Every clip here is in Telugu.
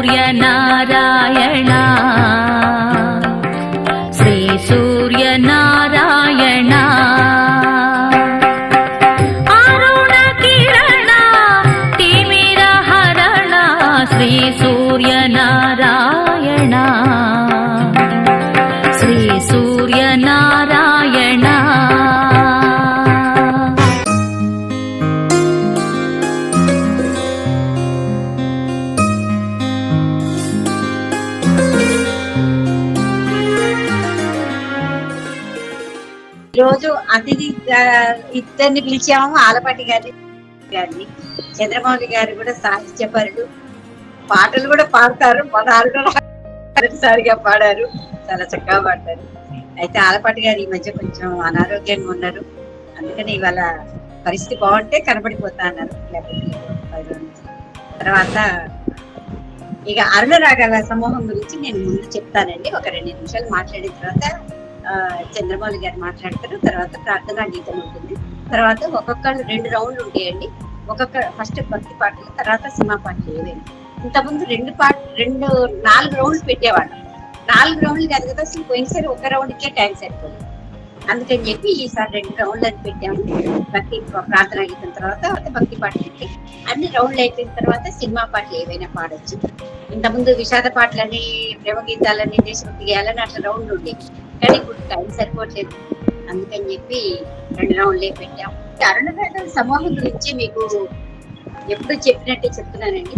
सूर्यनारायण श्री सूर्यनारायण अरुण किरण तिमिर हरण श्री सूर्यनारायण श्री सूर्यनारायण రోజు అతిథి ఇద్దరిని పిలిచాము. ఆలపాటి గారిని చంద్రమౌళి గారు కూడా సాహిత్యపరుడు, పాటలు కూడా పాడతారు. మొదటిసారిగా పాడారు, చాలా చక్కగా పాడతారు. అయితే ఆలపాటి గారు ఈ మధ్య కొంచెం అనారోగ్యంగా ఉన్నారు, అందుకని ఇవాళ పరిస్థితి బాగుంటే కనబడిపోతా అన్నారు. తర్వాత ఇక అరుణ రాగాల సమూహం గురించి నేను ముందు చెప్తానండి. ఒక 2 నిమిషాలు మాట్లాడిన తర్వాత చంద్రమౌళి గారు మాట్లాడతారు. తర్వాత ప్రార్థనా గీతం ఉంటుంది. తర్వాత ఒక్కొక్కళ్ళు 2 రౌండ్లు ఉంటాయండి. ఫస్ట్ భక్తి పాటలు, తర్వాత సినిమా పాటలు ఏవైనా. ఇంతకుముందు 4 రౌండ్లు పెట్టేవాళ్ళం. 4 రౌండ్లు కాదు కదా, అసలు పోయినసారి 1 రౌండ్కే టైం సరిపోయింది. అందుకని చెప్పి ఈసారి 2 రౌండ్లు అని పెట్టాము. భక్తి ప్రార్థనా గీతం తర్వాత భక్తి పాటలు పెట్టి అన్ని రౌండ్లు అయిపోయిన తర్వాత సినిమా పాటలు ఏవైనా పాడొచ్చు. ఇంతకుముందు విషాద పాటలని, ప్రేమ గీతాలని, దేశభక్తి గేయాలని అట్లా రౌండ్లు ఉండేవి. కానీ ఇప్పుడు టైం సరిపోవట్లేదు, అందుకని చెప్పి 2 రౌండ్లే పెట్టాం. అరుణ రాగాల సమూహం గురించి మీకు ఎప్పుడు చెప్పినట్టే చెప్తున్నానండి.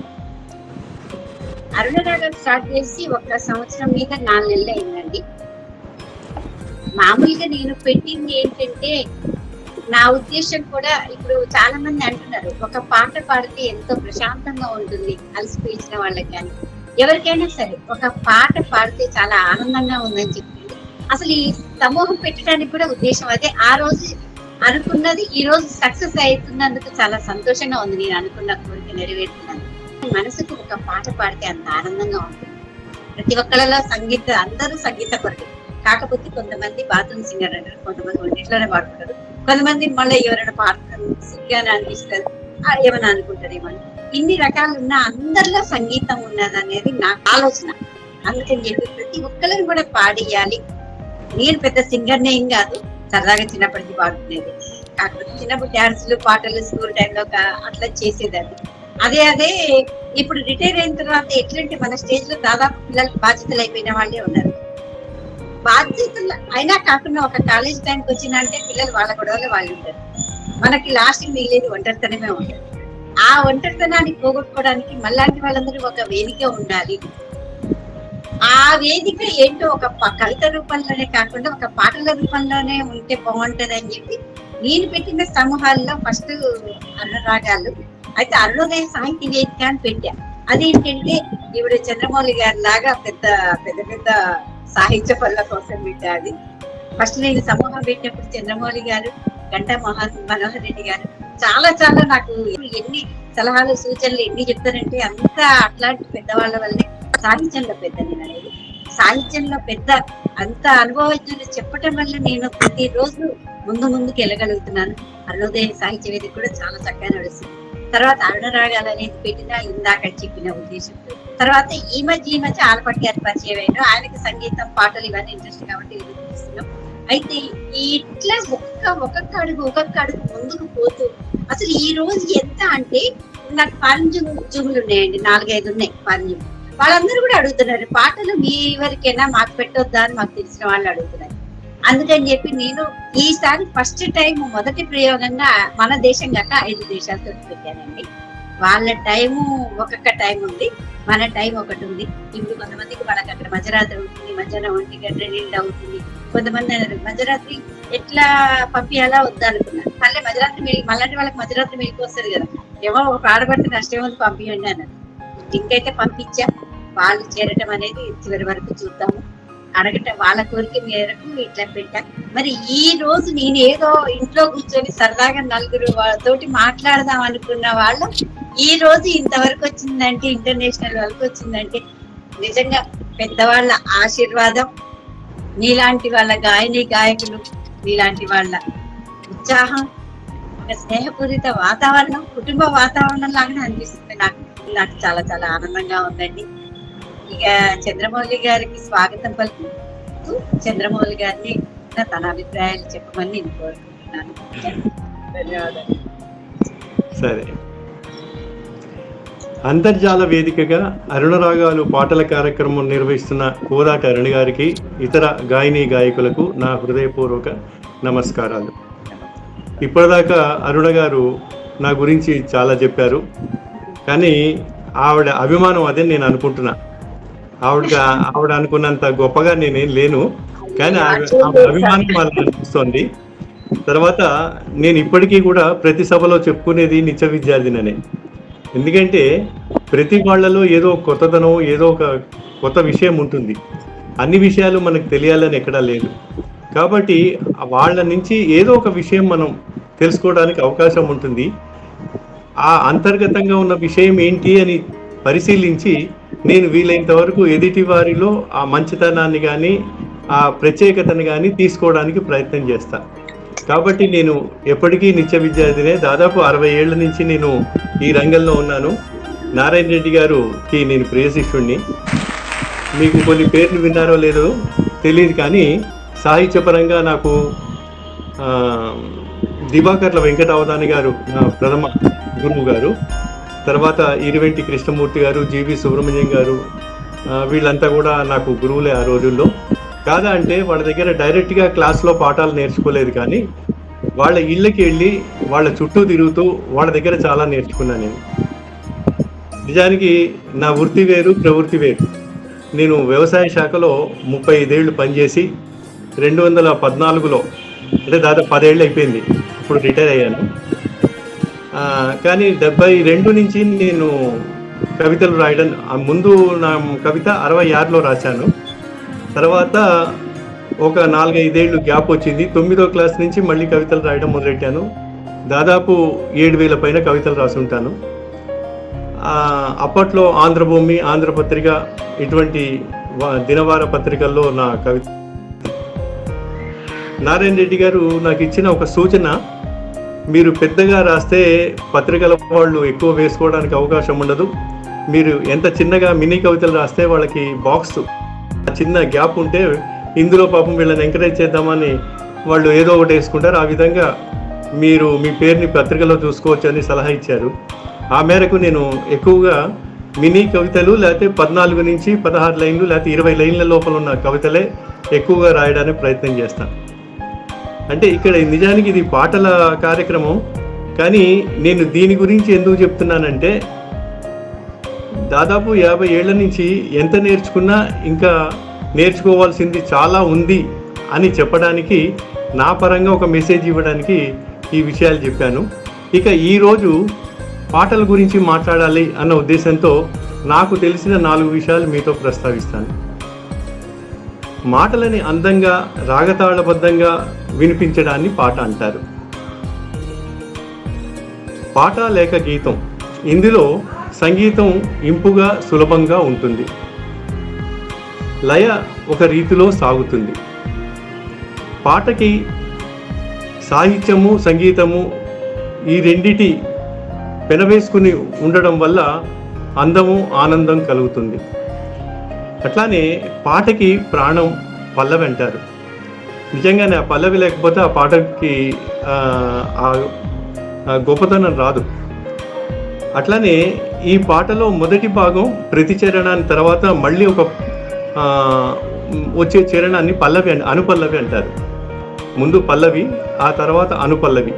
అరుణ రాగాలు స్టార్ట్ చేసి 1 సంవత్సరం మీద 4 నెలలు అయిందండి. మామూలుగా నేను పెట్టింది ఏంటంటే, నా ఉద్దేశం కూడా ఇప్పుడు చాలా మంది అంటున్నారు, ఒక పాట పాడితే ఎంతో ప్రశాంతంగా ఉంటుంది అలసిపోయించిన వాళ్ళకి కానీ ఎవరికైనా సరే ఒక పాట పాడితే చాలా ఆనందంగా ఉందని చెప్పింది. అసలు ఈ సమూహం పెట్టడానికి కూడా ఉద్దేశం అదే. ఆ రోజు అనుకున్నది ఈ రోజు సక్సెస్ అవుతున్నందుకు చాలా సంతోషంగా ఉంది. నేను అనుకున్న కోరిక నెరవేరుతున్నాను. మనసుకు ఒక పాట పాడితే అంత ఆనందంగా ఉంటుంది. ప్రతి ఒక్కళ్ళలో అందరూ సంగీత కొరకు, కాకపోతే కొంతమంది బాత్రూమ్ సింగర్ అంటారు, కొంతమంది ఒంటిట్లోనే పాడుకుంటారు, కొంతమంది మళ్ళీ ఎవరైనా పాడుతారు సిగ్గానే అనిపిస్తారు, ఏమైనా అనుకుంటారు. ఇన్ని రకాలు ఉన్న అందరిలో సంగీతం ఉన్నది అనేది నా ఆలోచన. అందుకని చెప్పి ప్రతి ఒక్కరిని కూడా పాడియాలి. నేను పెద్ద సింగర్నే ఏం కాదు, సరదాగా చిన్నప్పటికీ పాడుకునేది. కాకపోతే చిన్నప్పుడు డాన్సులు, పాటలు స్కూల్ టైంలో అట్లా చేసేదాన్ని. అదే ఇప్పుడు రిటైర్ అయిన తర్వాత ఎట్లంటే మన స్టేజ్ లో దాదాపు పిల్లలకి బాధ్యతలు అయిపోయిన వాళ్ళే ఉన్నారు. బాధ్యతలు అయినా కాకుండా ఒక కాలేజ్ టైంకి వచ్చిందంటే పిల్లలు వాళ్ళ గొడవలు వాళ్ళు ఉంటారు. మనకి లాస్ట్ మిగిలేది ఒంటరితనమే ఉంటుంది. ఆ ఒంటరితనాన్ని పోగొట్టుకోవడానికి మళ్ళాంటి వాళ్ళందరూ ఒక వేదిక ఉండాలి. ఆ వేదిక ఏంటో ఒక కవిత రూపంలోనే కాకుండా ఒక పాటల రూపంలోనే ఉంటే బాగుంటది అని చెప్పి నేను పెట్టిన సమూహాల్లో ఫస్ట్ అరుణ రాగాలు, అయితే అరుణోదయ సాహిత్య వేదిక అని పెట్టా. అదేంటంటే ఇప్పుడు చంద్రమౌళి గారి లాగా పెద్ద సాహిత్య పనుల కోసం పెట్టా. అది ఫస్ట్ నేను సమూహం పెట్టినప్పుడు చంద్రమౌళి గారు, గంటా మనోహర్ రెడ్డి గారు చాలా నాకు ఎన్ని సలహాలు సూచనలు ఎన్ని చెప్తారంటే అంత అట్లాంటి పెద్దవాళ్ళ వల్లే సాహిత్యంలో పెద్ద నేను అనేది. సాహిత్యంలో పెద్ద అంత అనుభవజ్ఞులు చెప్పటం వల్ల నేను ప్రతిరోజు ముందుకు వెళ్ళగలుగుతున్నాను. అరుణోదయ సాహిత్య వేదిక కూడా చాలా చక్కగా నడుస్తుంది. తర్వాత అరుణ రాగాలు అనేది పెట్టిన ఇందాక చెప్పిన ఉద్దేశంతో తర్వాత ఈ మధ్య ఆలపాటి గారి పరిచయం అయినా ఆయనకి సంగీతం, పాటలు ఇవన్నీ ఇంట్రెస్ట్ కాబట్టి చూస్తున్నాం. అయితే ఇట్లా ఒక్కొక్క అడుగు ముందుకు పోతూ అసలు ఈ రోజు ఎంత అంటే నాకు ఫారిన్ జూములు ఉన్నాయండి, 4-5 ఉన్నాయి ఫారిన్ జూములు. వాళ్ళందరూ కూడా అడుగుతున్నారు, పాటలు మీ ఎవరికైనా మాకు పెట్టొద్దా అని మాకు తెలిసిన వాళ్ళు అడుగుతున్నారు. అందుకని చెప్పి నేను ఈసారి ఫస్ట్ టైం మొదటి ప్రయోగంగా మన దేశం కాక 5 దేశాలతో పెట్టానండి. వాళ్ళ టైము ఒక్కొక్క టైం ఉంది, మన టైం ఒకటి ఉంది. ఇప్పుడు కొంతమందికి వాళ్ళకి అక్కడ మధ్యరాత్రి ఉంటుంది, మధ్యాహ్నం 1 గంట 2 అవుతుంది. కొంతమంది మధ్యరాత్రి ఎట్లా పంపించాలా వద్దనుకున్నారు. మళ్ళీ మళ్ళీ వాళ్ళకి మధ్యరాత్రి మెలకు వస్తుంది కదా, ఏమో ఒక ఆడబట్టి నష్టం ఉంది పంపించండి అన్నారు. ఇంకైతే పంపించా. వాళ్ళు చేరటం అనేది చివరి వరకు చూద్దాము. అడగటం వాళ్ళ కోరిక మేరకు ఇట్లా పెట్టా. మరి ఈ రోజు నేను ఏదో ఇంట్లో కూర్చొని సరదాగా 4 తోటి మాట్లాడదాం అనుకున్న వాళ్ళు ఈ రోజు ఇంతవరకు వచ్చిందంటే, ఇంటర్నేషనల్ వరకు వచ్చిందంటే నిజంగా పెద్దవాళ్ళ ఆశీర్వాదం, నీలాంటి వాళ్ళ గాయకులు, నీలాంటి వాళ్ళ ఉత్సాహం, ఒక స్నేహపూరిత వాతావరణం, కుటుంబ వాతావరణం లాగానే అనిపిస్తుంది నాకు. నాకు చాలా చాలా ఆనందంగా ఉందండి. ఇక చంద్రమౌళి గారికి స్వాగతం పలుకుతూ చంద్రమౌళి గారిని తన అభిప్రాయాలు చెప్పమని నేను కోరుకుంటున్నాను. ధన్యవాదాలు. సరే, అంతర్జాల వేదికగా అరుణరాగాలు పాటల కార్యక్రమం నిర్వహిస్తున్న కోదాటి అరుణ్ గారికి, ఇతర గాయనీ గాయకులకు నా హృదయపూర్వక నమస్కారాలు. ఇప్పటిదాకా అరుణ గారు నా గురించి చాలా చెప్పారు, కానీ ఆవిడ అభిమానం అదే నేను అనుకుంటున్నా. ఆవిడ అనుకున్నంత గొప్పగా నేనేం లేను, కానీ ఆవిడ అభిమానం వాళ్ళకి అనిపిస్తోంది. తర్వాత నేను ఇప్పటికీ కూడా ప్రతి సభలో చెప్పుకునేది నిత్య విద్యార్థిననే. ఎందుకంటే ప్రతి వాళ్ళలో ఏదో కొత్తదనం, ఏదో ఒక కొత్త విషయం ఉంటుంది. అన్ని విషయాలు మనకు తెలియాలని ఎక్కడా లేదు. కాబట్టి వాళ్ళ నుంచి ఏదో ఒక విషయం మనం తెలుసుకోవడానికి అవకాశం ఉంటుంది. ఆ అంతర్గతంగా ఉన్న విషయం ఏంటి అని పరిశీలించి నేను వీలైనంత వరకు ఎదుటి వారిలో ఆ మంచితనాన్ని కానీ ఆ ప్రత్యేకతను కానీ తీసుకోవడానికి ప్రయత్నం చేస్తా. కాబట్టి నేను ఎప్పటికీ నిత్య విద్యార్థినే. దాదాపు 60 ఏళ్ల నుంచి నేను ఈ రంగంలో ఉన్నాను. నారాయణ రెడ్డి గారికి నేను ప్రియ శిష్యుణ్ణి. మీకు కొన్ని పేర్లు విన్నారో లేదో తెలియదు, కానీ సాహిత్యపరంగా నాకు దివాకర్ల వెంకట అవధాని గారు నా ప్రథమ గురువు గారు, తర్వాత ఇరువెంటి కృష్ణమూర్తి గారు, జీవి సుబ్రహ్మణ్యం గారు, వీళ్ళంతా కూడా నాకు గురువులే ఆ రోజుల్లో. కాదా అంటే వాళ్ళ దగ్గర డైరెక్ట్గా క్లాస్లో పాఠాలు నేర్చుకోలేదు, కానీ వాళ్ళ ఇళ్ళకి వెళ్ళి వాళ్ళ చుట్టూ తిరుగుతూ వాళ్ళ దగ్గర చాలా నేర్చుకున్నాను నేను. నిజానికి నా వృత్తి వేరు, ప్రవృత్తి వేరు. నేను వ్యవసాయ శాఖలో 35 ఏళ్ళు పనిచేసి 2014లో, అంటే దాదాపు 10 ఏళ్ళు అయిపోయింది, ఇప్పుడు రిటైర్ అయ్యాను. కానీ 72 నుంచి నేను కవితలు రాయడం, ముందు నా కవిత 66లో రాశాను. తర్వాత ఒక 4-5 ఏళ్ళు గ్యాప్ వచ్చింది. 9వ క్లాస్ నుంచి మళ్ళీ కవితలు రాయడం మొదలెట్టాను. దాదాపు 7000 పైన కవితలు రాసుంటాను. అప్పట్లో ఆంధ్రభూమి, ఆంధ్రపత్రిక ఇటువంటి దినవార పత్రికల్లో నా కవిత. నారాయణ రెడ్డి గారు నాకు ఇచ్చిన ఒక సూచన, మీరు పెద్దగా రాస్తే పత్రికల వాళ్ళు ఎక్కువ వేసుకోవడానికి అవకాశం ఉండదు. మీరు ఎంత చిన్నగా మినీ కవితలు రాస్తే వాళ్ళకి బాక్స్ చిన్న గ్యాప్ ఉంటే ఇందులో పాపం వీళ్ళని ఎంకరేజ్ చేద్దామని వాళ్ళు ఏదో ఒకటి వేసుకుంటారు. ఆ విధంగా మీరు మీ పేరుని పత్రికలో చూసుకోవచ్చు అని సలహా ఇచ్చారు. ఆ మేరకు నేను ఎక్కువగా మినీ కవితలు, లేకపోతే 14 నుంచి 16 లైన్లు, లేకపోతే 20 లైన్ల లోపల ఉన్న కవితలే ఎక్కువగా రాయడానికి ప్రయత్నం చేస్తాను. అంటే ఇక్కడ నిజానికి ఇది పాటల కార్యక్రమం, కానీ నేను దీని గురించి ఎందుకు చెప్తున్నానంటే దాదాపు 50 ఏళ్ల నుంచి ఎంత నేర్చుకున్నా ఇంకా నేర్చుకోవాల్సింది చాలా ఉంది అని చెప్పడానికి, నా పరంగా ఒక మెసేజ్ ఇవ్వడానికి ఈ విషయాలు చెప్పాను. ఇక ఈరోజు పాటల గురించి మాట్లాడాలి అన్న ఉద్దేశంతో నాకు తెలిసిన 4 విషయాలు మీతో ప్రస్తావిస్తాను. మాటలని అందంగా రాగతాళబద్ధంగా వినిపించడాన్ని పాట అంటారు. పాట లేక గీతం, ఇందులో సంగీతం ఇంపుగా సులభంగా ఉంటుంది, లయ ఒక రీతిలో సాగుతుంది. పాటకి సాహిత్యము, సంగీతము ఈ రెండిటి పెనవేసుకుని ఉండడం వల్ల అందము, ఆనందం కలుగుతుంది. అట్లానే పాటకి ప్రాణం పల్లవి అంటారు. నిజంగానే ఆ పల్లవి లేకపోతే ఆ పాటకి గొప్పతనం రాదు. అట్లానే ఈ పాటలో మొదటి భాగం ప్రతి చరణాన్ని తర్వాత మళ్ళీ ఒక వచ్చే చరణాన్ని పల్లవి అనుపల్లవి అంటారు. ముందు పల్లవి, ఆ తర్వాత అనుపల్లవి.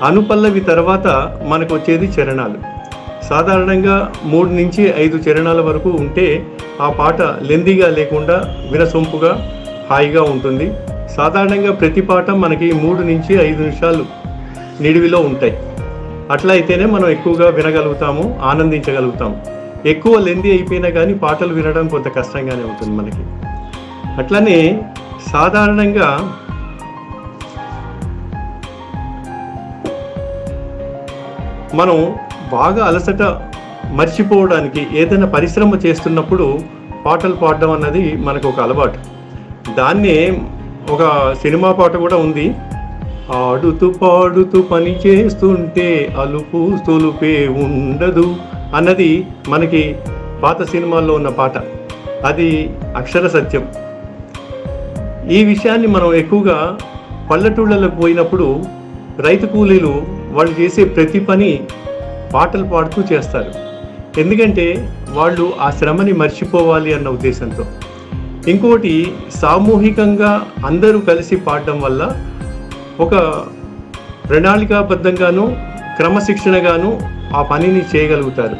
అనుపల్లవి తర్వాత మనకు వచ్చేది చరణాలు. సాధారణంగా 3 నుంచి 5 చరణాల వరకు ఉంటే ఆ పాట లెందీగా లేకుండా వినసొంపుగా హాయిగా ఉంటుంది. సాధారణంగా ప్రతి పాట మనకి 3 నుంచి 5 నిమిషాలు నిడివిలో ఉంటాయి. అట్లా అయితేనే మనం ఎక్కువగా వినగలుగుతాము, ఆనందించగలుగుతాము. ఎక్కువ లెందీ అయిపోయినా కానీ పాటలు వినడం కొంత కష్టంగానే ఉంటుంది మనకి. అట్లనే సాధారణంగా మనం బాగా అలసట మర్చిపోవడానికి ఏదైనా పరిశ్రమ చేస్తున్నప్పుడు పాటలు పాడడం అన్నది మనకు ఒక అలవాటు. దాన్నే ఒక సినిమా పాట కూడా ఉంది, ఆడుతూ పాడుతూ పని చేస్తుంటే అలుపు తొలుపే ఉండదు అన్నది మనకి పాత సినిమాల్లో ఉన్న పాట. అది అక్షర సత్యం. ఈ విషయాన్ని మనం ఎక్కువగా పల్లెటూళ్ళలోకి పోయినప్పుడు రైతు కూలీలు వాళ్ళు చేసే ప్రతి పని పాటలు పాడుతూ చేస్తారు. ఎందుకంటే వాళ్ళు ఆ శ్రమని మర్చిపోవాలి అన్న ఉద్దేశంతో. ఇంకోటి, సామూహికంగా అందరూ కలిసి పాడడం వల్ల ఒక ప్రణాళికాబద్ధంగాను క్రమశిక్షణగాను ఆ పనిని చేయగలుగుతారు.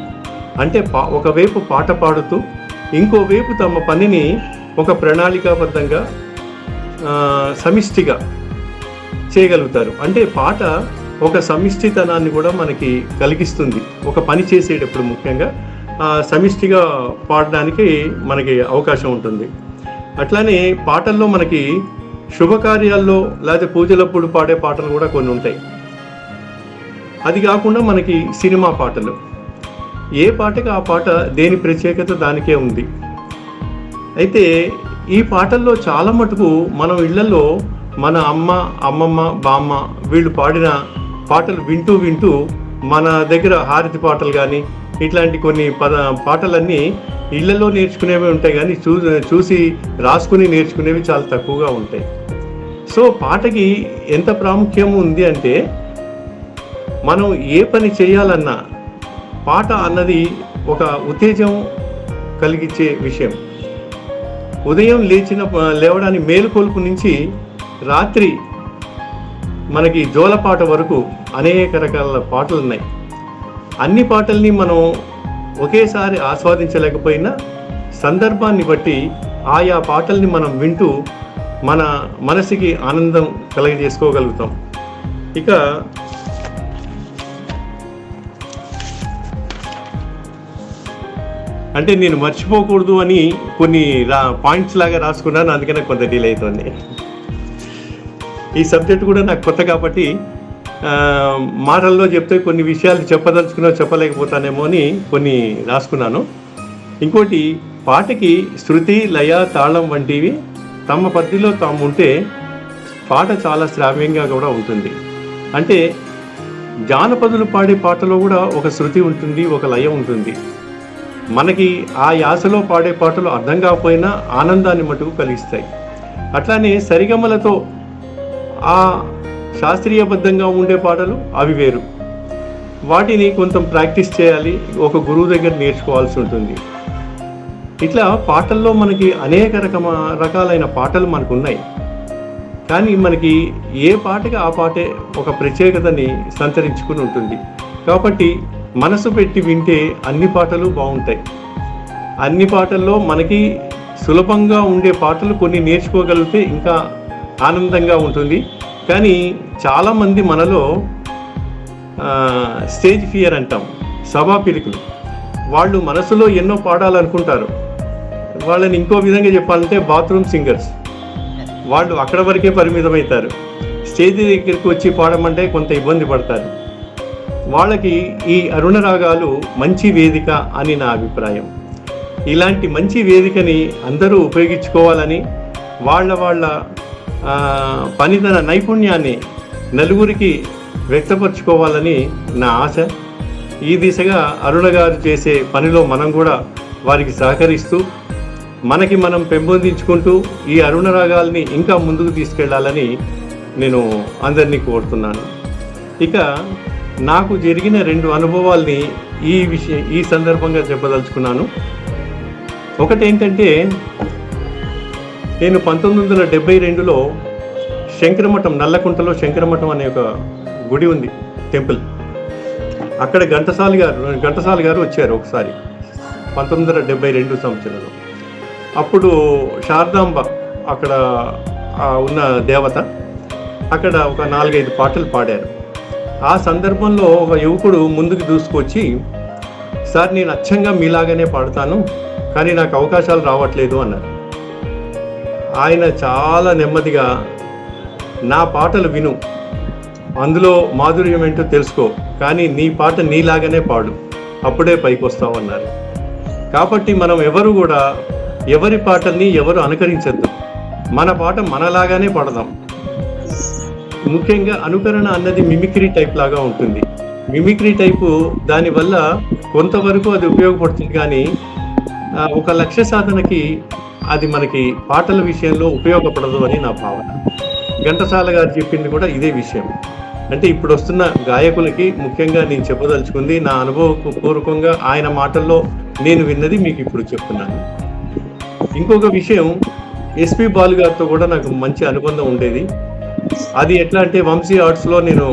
అంటే ఒకవైపు పాట పాడుతూ ఇంకోవైపు తమ పనిని ఒక ప్రణాళికాబద్ధంగా సమిష్టిగా చేయగలుగుతారు. అంటే పాట ఒక సమిష్టితనాన్ని కూడా మనకి కలిగిస్తుంది. ఒక పని చేసేటప్పుడు ముఖ్యంగా సమిష్టిగా పాడడానికి మనకి అవకాశం ఉంటుంది. అట్లానే పాటల్లో మనకి శుభకార్యాల్లో లేదా పూజలప్పుడు పాడే పాటలు కూడా కొన్ని ఉంటాయి. అది కాకుండా మనకి సినిమా పాటలు, ఏ పాటకి ఆ పాట దేని ప్రత్యేకత దానికే ఉంది. అయితే ఈ పాటల్లో చాలా మటుకు మనం ఇళ్లలో మన అమ్మమ్మ, బామ్మ వీళ్ళు పాడిన పాటలు వింటూ వింటూ మన దగ్గర హారతి పాటలు కానీ ఇట్లాంటి కొన్ని పాటలన్నీ ఇళ్లలో నేర్చుకునేవి ఉంటాయి, కానీ చూసి రాసుకుని నేర్చుకునేవి చాలా తక్కువగా ఉంటాయి. సో పాటకి ఎంత ప్రాముఖ్యం ఉంది అంటే, మనం ఏ పని చేయాలన్నా పాట అన్నది ఒక ఉత్తేజం కలిగించే విషయం. ఉదయం లేవడానికి మేలుకొలుపు నుంచి రాత్రి మనకి జోలపాట వరకు అనేక రకాల పాటలు ఉన్నాయి. అన్ని పాటల్ని మనం ఒకేసారి ఆస్వాదించలేకపోయినా సందర్భాన్ని బట్టి ఆయా పాటల్ని మనం వింటూ మన మనసుకి ఆనందం కలగజేసుకోగలుగుతాం. ఇక అంటే నేను మర్చిపోకూడదు అని కొన్ని పాయింట్స్ లాగా రాసుకున్నాను, అందుకనే కొంత డీల్ అవుతుంది. ఈ సబ్జెక్ట్ కూడా నాకు కొత్త కాబట్టి మాటల్లో చెప్తే కొన్ని విషయాలు చెప్పలేకపోతానేమో అని కొన్ని రాసుకున్నాను. ఇంకోటి, పాటకి శృతి, లయ, తాళం వంటివి తమ పరిధిలో తాము ఉంటే పాట చాలా శ్రావ్యంగా కూడా ఉంటుంది. అంటే జానపదులు పాడే పాటలో కూడా ఒక శృతి ఉంటుంది, ఒక లయ ఉంటుంది. మనకి ఆ యాసలో పాడే పాటలు అర్థం కాకపోయినా ఆనందాన్ని మటుకు కలిగిస్తాయి. అట్లానే సరిగమలతో ఆ శాస్త్రీయబద్ధంగా ఉండే పాటలు అవి వేరు. వాటిని కొంచెం ప్రాక్టీస్ చేయాలి, ఒక గురువు దగ్గర నేర్చుకోవాల్సి ఉంటుంది. ఇట్లా పాటల్లో మనకి అనేక రకాలైన పాటలు మనకు ఉన్నాయి. కానీ మనకి ఏ పాటకి ఆ పాటే ఒక ప్రత్యేకతని సంతరించుకుని ఉంటుంది. కాబట్టి మనసు పెట్టి వింటే అన్ని పాటలు బాగుంటాయి. అన్ని పాటల్లో మనకి సులభంగా ఉండే పాటలు కొన్ని నేర్చుకోగలిగితే ఇంకా ఆనందంగా ఉంటుంది. కానీ చాలామంది మనలో స్టేజ్ ఫియర్ అంటాం, సభా పిలుపులు. వాళ్ళు మనసులో ఎన్నో పాడాలనుకుంటారు. వాళ్ళని ఇంకో విధంగా చెప్పాలంటే బాత్రూమ్ సింగర్స్. వాళ్ళు అక్కడ వరకే పరిమితమవుతారు. స్టేజ్ దగ్గరికి వచ్చి పాడమంటే కొంత ఇబ్బంది పడతారు. వాళ్ళకి ఈ అరుణ రాగాలు మంచి వేదిక అని నా అభిప్రాయం. ఇలాంటి మంచి వేదికని అందరూ ఉపయోగించుకోవాలని, వాళ్ళ పనితన నైపుణ్యాన్ని నలుగురికి వ్యక్తపరచుకోవాలని నా ఆశ. ఈ దిశగా అరుణ గారు చేసే పనిలో మనం కూడా వారికి సహకరిస్తూ మనకి మనం పెంపొందించుకుంటూ ఈ అరుణ రాగాల్ని ఇంకా ముందుకు తీసుకెళ్లాలని నేను అందరినీ కోరుతున్నాను. ఇక నాకు జరిగిన 2 అనుభవాల్ని ఈ సందర్భంగా చెప్పదలుచుకున్నాను. ఒకటేంటంటే, నేను 1972లో శంకరమఠం, నల్లకుంటలో శంకరమఠం అనే ఒక గుడి ఉంది, టెంపుల్. అక్కడ ఘంటసాల గారు వచ్చారు ఒకసారి 1972 సంవత్సరంలో. అప్పుడు శారదాంబ అక్కడ ఉన్న దేవత, అక్కడ ఒక 4-5 పాటలు పాడారు. ఆ సందర్భంలో ఒక యువకుడు ముందుకు దూసుకొచ్చి, సార్ నేను అచ్చంగా మీలాగానే పాడతాను, కానీ నాకు అవకాశాలు రావట్లేదు అన్నారు. ఆయన చాలా నెమ్మదిగా, నా పాటలు విను, అందులో మాధుర్యం ఏంటో తెలుసుకో, కానీ నీ పాట నీలాగానే పాడు, అప్పుడే పైకి వస్తావు అన్నారు. కాబట్టి మనం ఎవరు కూడా ఎవరి పాటల్ని ఎవరు అనుకరించద్దు, మన పాట మనలాగానే పాడదాం. ముఖ్యంగా అనుకరణ అన్నది మిమిక్రీ టైప్ లాగా ఉంటుంది. మిమిక్రీ టైపు దానివల్ల కొంతవరకు అది ఉపయోగపడుతుంది, కానీ ఒక లక్ష్య సాధనకి అది మనకి పాటల విషయంలో ఉపయోగపడదు అని నా భావన. ఘంటసాల గారు చెప్పింది కూడా ఇదే విషయం. అంటే ఇప్పుడు వస్తున్న గాయకులకి ముఖ్యంగా నేను చెప్పదలుచుకుంది, నా అనుభవపూర్వకంగా ఆయన మాటల్లో నేను విన్నది మీకు ఇప్పుడు చెప్తున్నాను. ఇంకొక విషయం, ఎస్పి బాలు గారితో కూడా నాకు మంచి అనుబంధం ఉండేది. అది ఎట్లా అంటే వంశీ ఆర్ట్స్లో నేను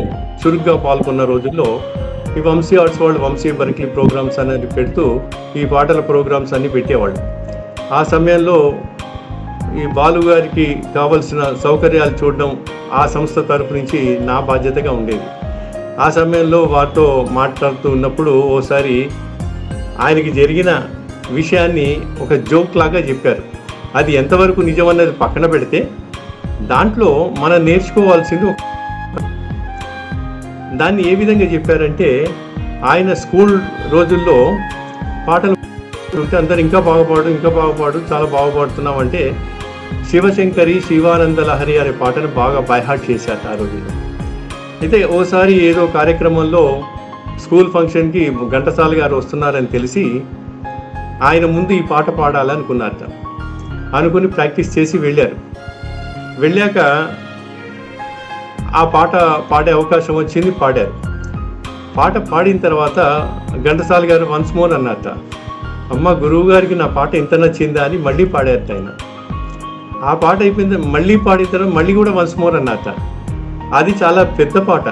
చురుగ్గా పాల్గొన్న రోజుల్లో ఈ వంశీ ఆర్ట్స్ వాళ్ళు వంశీ బర్క్లీ ప్రోగ్రామ్స్ అనేది పెడుతూ ఈ పాటల ప్రోగ్రామ్స్ అన్ని పెట్టేవాళ్ళు. ఆ సమయంలో ఈ బాలు గారికి కావలసిన సౌకర్యాలు చూడడం ఆ సంస్థ తరపు నుంచి నా బాధ్యతగా ఉండేది. ఆ సమయంలో వారితో మాట్లాడుతూ ఉన్నప్పుడు ఓసారి ఆయనకి జరిగిన విషయాన్ని ఒక జోక్ లాగా చెప్పారు. అది ఎంతవరకు నిజమన్నది పక్కన పెడితే దాంట్లో మనం నేర్చుకోవాల్సింది దాన్ని ఏ విధంగా చెప్పారంటే, ఆయన స్కూల్ రోజుల్లో పాటలు ఉంటే అందరు ఇంకా బాగుపాడు చాలా బాగుపాడుతున్నాం అంటే శివశంకరి శివానంద లహరి అనే పాటను బాగా బైహార్ట్ చేశారు ఆ రోజుల్లో. అయితే ఓసారి ఏదో కార్యక్రమంలో స్కూల్ ఫంక్షన్కి ఘంటసాల గారు వస్తున్నారని తెలిసి ఆయన ముందు ఈ పాట పాడాలనుకున్నారట. అనుకుని ప్రాక్టీస్ చేసి వెళ్ళాక ఆ పాట పాడే అవకాశం వచ్చింది, పాడారు. పాట పాడిన తర్వాత ఘంటసాల గారు వన్స్ మోర్ అన్నట్ట. అమ్మ, గురువు గారికి నా పాట ఎంత నచ్చిందా అని మళ్ళీ పాడారట ఆయన. ఆ పాట అయిపోయింది, మళ్ళీ పాడిన తర్వాత మళ్ళీ కూడా వన్స్ మోర్ అన్నట్ట. అది చాలా పెద్ద పాట,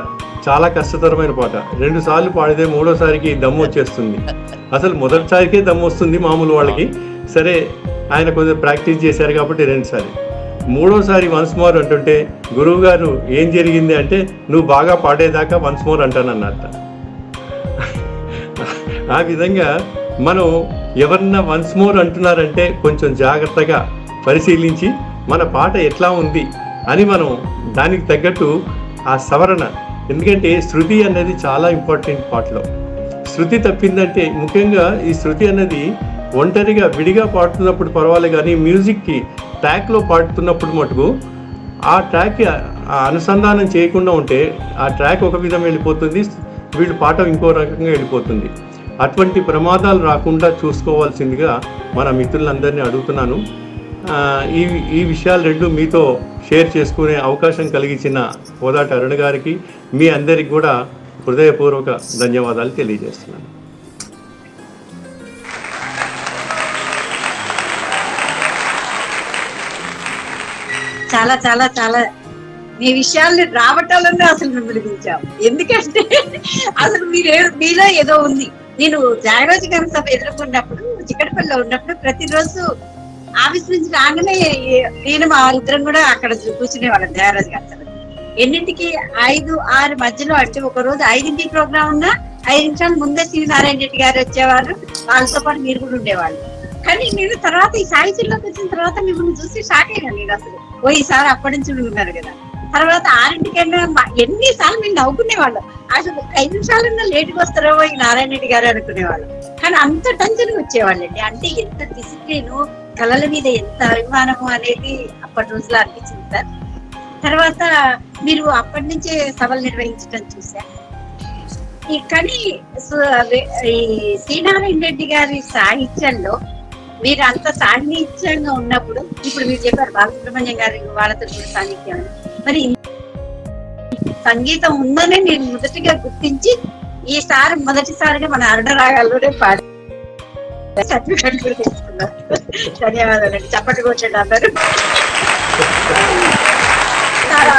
చాలా కష్టతరమైన పాట. 2 సార్లు పాడితే 3వ సారికి దమ్ము వచ్చేస్తుంది. అసలు మొదటిసారికే దమ్ము వస్తుంది మామూలు వాళ్ళకి. సరే, ఆయన కొంచెం ప్రాక్టీస్ చేశారు కాబట్టి 2 సార్లు. 3వ సారి వన్స్ మోర్ అంటుంటే గురువు గారు ఏం జరిగింది అంటే, నువ్వు బాగా పాడేదాకా వన్స్ మోర్ అంటానన్నట్ట. ఆ విధంగా మనం ఎవరన్నా వన్స్ మోర్ అంటున్నారంటే కొంచెం జాగ్రత్తగా పరిశీలించి మన పాట ఎట్లా ఉంది అని మనం దానికి తగ్గట్టు ఆ సవరణ, ఎందుకంటే శృతి అనేది చాలా ఇంపార్టెంట్ పాటలో. శృతి తప్పిందంటే, ముఖ్యంగా ఈ శృతి అన్నది ఒంటరిగా విడిగా పాడుతున్నప్పుడు పర్వాలేదు, కానీ మ్యూజిక్కి ట్రాక్లో పాడుతున్నప్పుడు మటుకు ఆ ట్రాక్కి అనుసంధానం చేయకుండా ఉంటే ఆ ట్రాక్ ఒక విధం వెళ్ళిపోతుంది, వీళ్ళు పాట ఇంకో రకంగా వెళ్ళిపోతుంది. అటువంటి ప్రమాదాలు రాకుండా చూసుకోవాల్సిందిగా మన మిత్రులందరినీ అడుగుతున్నాను. ఈ విషయాలు 2 మీతో షేర్ చేసుకునే అవకాశం కలిగించిన కోదాట అరుణ గారికి, మీ అందరికి కూడా హృదయపూర్వక ధన్యవాదాలు తెలియజేస్తున్నాను. చాలా చాలా చాలా మీ విషయాల్ని రావటాలనే అసలు మిమ్మల్ని పిలిచాం. ఎందుకంటే అసలు మీలో ఏదో ఉంది. నేను త్యాగరాజు గారి సభ ఎదుర్కొన్నప్పుడు, చిక్కడపల్లిలో ఉన్నప్పుడు ప్రతిరోజు ఆఫీస్ నుంచి రాగానే నేను మా ఇద్దరం కూడా అక్కడ కూర్చునేవాళ్ళం త్యాగరాజు గారి సభ. ఎన్నింటికి 5-6 మధ్యలో, అంటే ఒక రోజు 5ంటికి ప్రోగ్రామ్ ఉన్నా 5 నిమిషాలు ముందే శ్రీ నారాయణ రెడ్డి గారు వచ్చేవారు, వాళ్ళతో పాటు మీరు కూడా ఉండేవాళ్ళు. కానీ నేను తర్వాత ఈ సాహిత్యంలోకి వచ్చిన తర్వాత మిమ్మల్ని చూసి షాక్ అయ్యాను. నేను అసలు ఈసారి అప్పటి నుంచి ఉన్నారు కదా. తర్వాత 6ంటికైనా ఎన్నిసార్లు మేము నవ్వుకునేవాళ్ళం. అసలు 5 నిమిషాలన్నా లేటుగా వస్తారో ఈ నారాయణ రెడ్డి గారు అనుకునేవాళ్ళు. కానీ అంత టెన్షన్ వచ్చేవాళ్ళండి. అంటే ఎంత డిసిప్లిన్, కళల మీద ఎంత అభిమానము అనేది అప్పటి రోజులో అనిపించింది సార్. తర్వాత మీరు అప్పటి నుంచే సభలు నిర్వహించడం చూసా. కానీ ఈ శ్రీనారాయణ రెడ్డి గారి సాహిత్యంలో మీరు అంత సాహిత్యంగా ఉన్నప్పుడు, ఇప్పుడు మీరు చెప్పారు బాలసుబ్రహ్మణ్యం గారి వాళ్ళతో కూడా సాహిత్యం, మరి సంగీతం ఉందనే నేను మొదటిగా గుర్తించి ఈసారి మొదటిసారిగా మన అరుణ రాగాల్లోనే పాడి సర్టిఫికెట్ కూడా తీసుకున్నారు. ధన్యవాదాలండి. చప్పటి కొట్టండి అందరూ.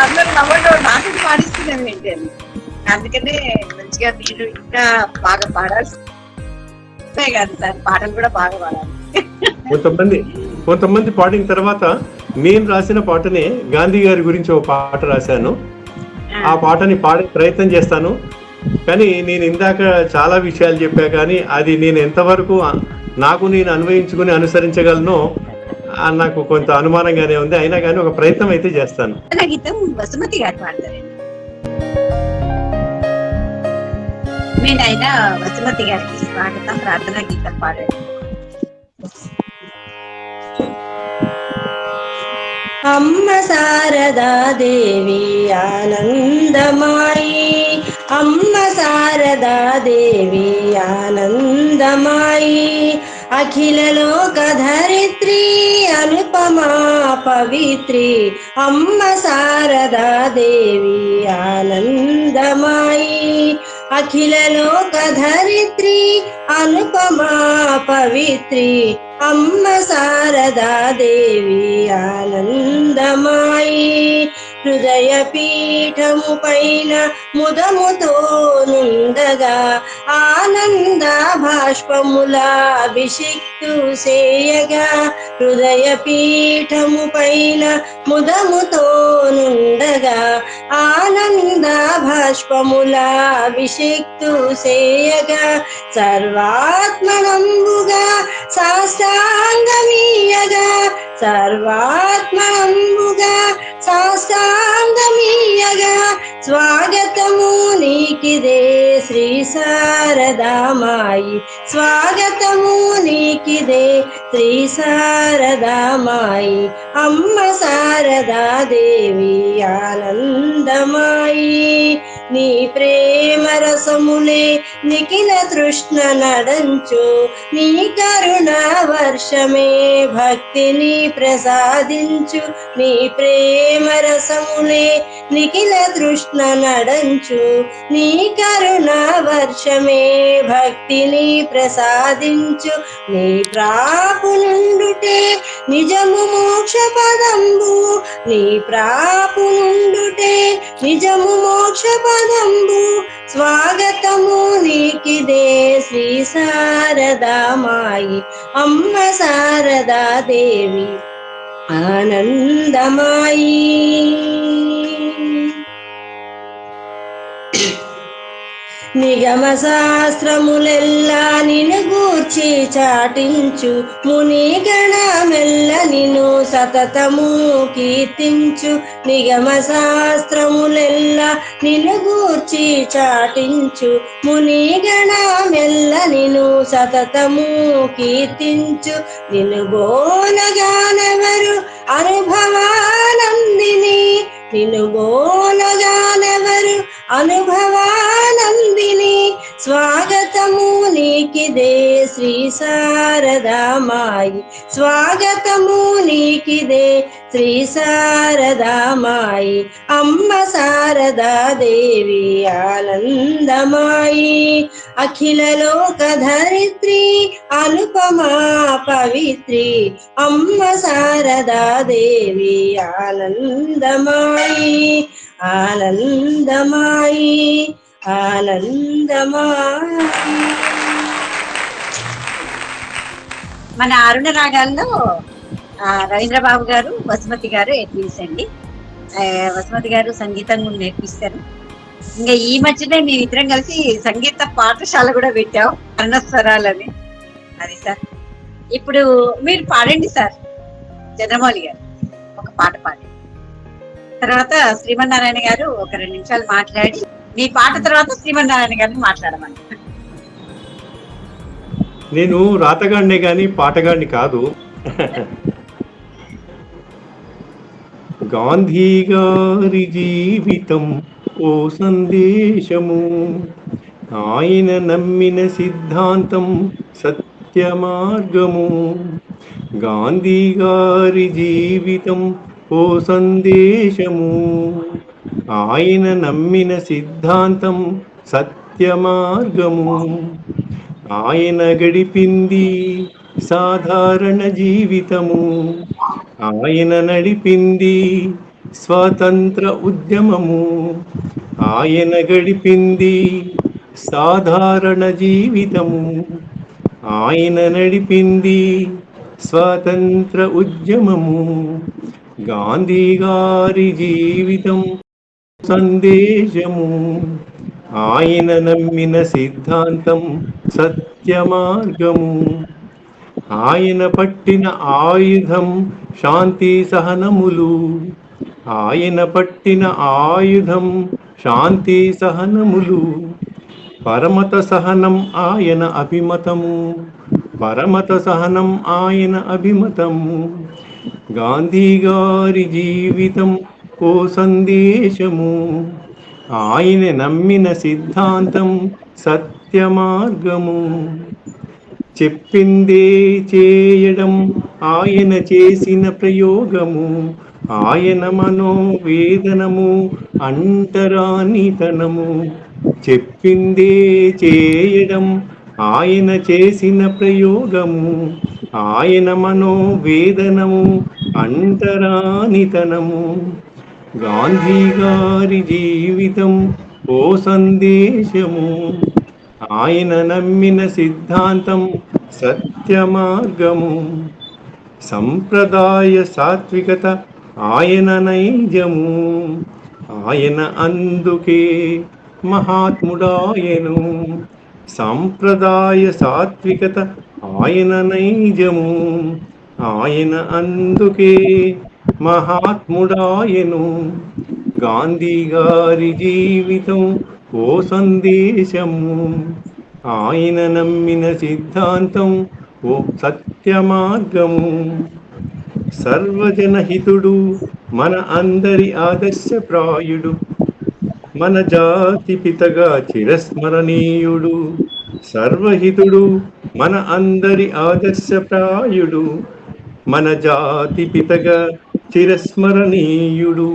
అందరూ నవ్వడం నాకు పాడిస్తున్నాం ఏంటి అని. అందుకనే మంచిగా మీరు ఇంకా బాగా పాడాల్సి కాదు సార్, పాటలు కూడా బాగా పాడాలి. కొంతమంది పాడిన తర్వాత నేను రాసిన పాటనే గాంధీ గారి గురించి ఒక పాట రాశాను. ఆ పాటని పాడే ప్రయత్నం చేస్తాను. కానీ నేను ఇందాక చాలా విషయాలు చెప్పా, కానీ అది నేను ఎంతవరకు నాకు నేను అన్వయించుకుని అనుసరించగలను నాకు కొంత అనుమానంగానే ఉంది. అయినా కానీ ఒక ప్రయత్నం అయితే చేస్తాను. గీతం వసుమతి గారు పాడతారండి. నేనైనా వసుమతి గారికి స్వాగతం ప్రార్థన గీతం పాడాను. అమ్మ శారదాదేవి ఆనందమాయి, అమ్మ శారదాదేవి ఆనందమాయి, అఖిల లోక ధరిత్రి అనుపమా పవిత్రి, అమ్మ శారదాదేవి ఆనందమాయి, అఖిల లోక ధరిత్రి అనుపమా పవిత్రి, అమ్మ శారదాదేవి ఆనందమాయి, హృదయ పీఠము పైన ముదముతో నుండగా ఆనంద భాష్పముల అభిషిక్తు సేయగా, హృదయ పీఠము పైన ముదముతో నుండగా ఆనంద భాష్పముల అభిషిక్తు సేయగా, సర్వాత్మనంబుగా సాష్టాంగమీయగా, సర్వాత్మనంబుగా సాష్టాంగమీయగా, స్వాగతము నీకిదే శ్రీ శారదామాయి, స్వాగతము నీకిదే శ్రీ శారదామాయి, అమ్మ శారదాదేవి ఆనందమాయి, నీ ప్రేమ రసములే నిఖిల తృష్ణ నడంచు, నీ కరుణ వర్షమే భక్తిని ప్రసాదించు, నీ ప్రేమ రసములే నిఖిల తృష్ణ నడంచు, నీ కరుణ వర్షమే భక్తిని ప్రసాదించు, నీ ప్రాపు నుండుటే నిజము మోక్ష పదంబు, నీ ప్రాపు నుండుటే నిజము మోక్ష పదంబు, స్వాగతము నీకిదే శ్రీ శారదామాయి, అమ్మ శారదాదేవి ఆనందమాయి. నిగమ శాస్త్రములెల్లా నిన్ను గూర్చి చాటించు, మునిగణమెల్ల నిన్ను సతతము కీర్తించు, నిగమ శాస్త్రములెల్లా నిన్ను గూర్చి చాటించు, మునిగణమెల్ల నిన్ను సతతము కీర్తించు, నిన్ను బోనగానెవరు అనుభవానందిని, నిన్ను బోనగానెవరు అనుభవానందిని, స్వాగతము నీకిదే శ్రీ శారదామాయి, స్వాగతము నీకిదే శ్రీ శారదామాయి, అమ్మ శారదాదేవి ఆనందమాయి, అఖిల లోక ధరిత్రి అనుపమా పవిత్రి, అమ్మ శారదాదేవి ఆనందమాయి, ఆనందమాయి, ఆనందమాయి. మన అరుణ రాగాల్లో రవీంద్రబాబు గారు, వసుమతి గారు ఎడ్మిన్స్ అండి. వసుమతి గారు సంగీతం నేర్పిస్తారు. ఇంకా ఈ మధ్యనే మేము ఇద్దరం కలిసి సంగీత పాఠశాల కూడా పెట్టాం, అరుణస్వరాలని. అది సార్, ఇప్పుడు మీరు పాడండి సార్, చంద్రమౌళి గారు ఒక పాట పాడండి. తర్వాత శ్రీమన్నారాయణ గారు ఒక 2 నిమిషాలు మాట్లాడి, మీ పాట తర్వాత శ్రీమన్నారాయణ గారిని మాట్లాడమని. నేను రాతగాడినే కానీ పాటగాడిని కాదు. గాంధీ గారి జీవితం ఓ సందేశము, ఆయన నమ్మిన సిద్ధాంతం సత్య మార్గము. గాంధీ గారి జీవితం ఓ సందేశము, ఆయన నమ్మిన సిద్ధాంతం సత్య మార్గము. ఆయన గడిపింది సాధారణ జీవితము, ఆయన నడిపింది స్వాతంత్ర ఉద్యమము. ఆయన గడిపింది సాధారణ జీవితము, ఆయన నడిపింది స్వాతంత్ర ఉద్యమము. గాంధీ గారి జీవితం సందేశము, ఆయన నమ్మిన సిద్ధాంతం సత్య మార్గము. ఆయన పట్టిన ఆయుధం శాంతి సహనములు, ఆయన పట్టిన ఆయుధం శాంతి సహనములు. పరమత సహనం ఆయన అభిమతము, పరమత సహనం ఆయన అభిమతము. గాంధీ గారి జీవితం ఓ సందేశము, ఆయన నమ్మిన సిద్ధాంతం సత్య మార్గము. చెప్పిందే చేయడం ఆయన చేసిన ప్రయోగము, ఆయన మనోవేదనము అంటరానితనము. చెప్పిందే చేయడం ఆయన చేసిన ప్రయోగము, ఆయన మనోవేదనము అంటరానితనము. గాంధీ గారి జీవితం ఓ సందేశము, ఆయన నమ్మిన సిద్ధాంతం సత్య మార్గము. సంప్రదాయ సాత్వికత ఆయన నైజము, ఆయన అందుకే మహాత్ముడాయను. సంప్రదాయ సాత్వికత ఆయన నైజము, ఆయన అందుకే మహాత్ముడాయను. గాంధీ గారి జీవితం ఓ సందేశము, ఆయన నమ్మిన సిద్ధాంతం ఓ సత్య మార్గము. సర్వజనహితుడు మన అందరి ఆదర్శప్రాయుడు, మన జాతి పితగా చిరస్మరణీయుడు. సర్వహితుడు మన అందరి ఆదర్శప్రాయుడు, మన జాతి పితగా చిరస్మరణీయుడు.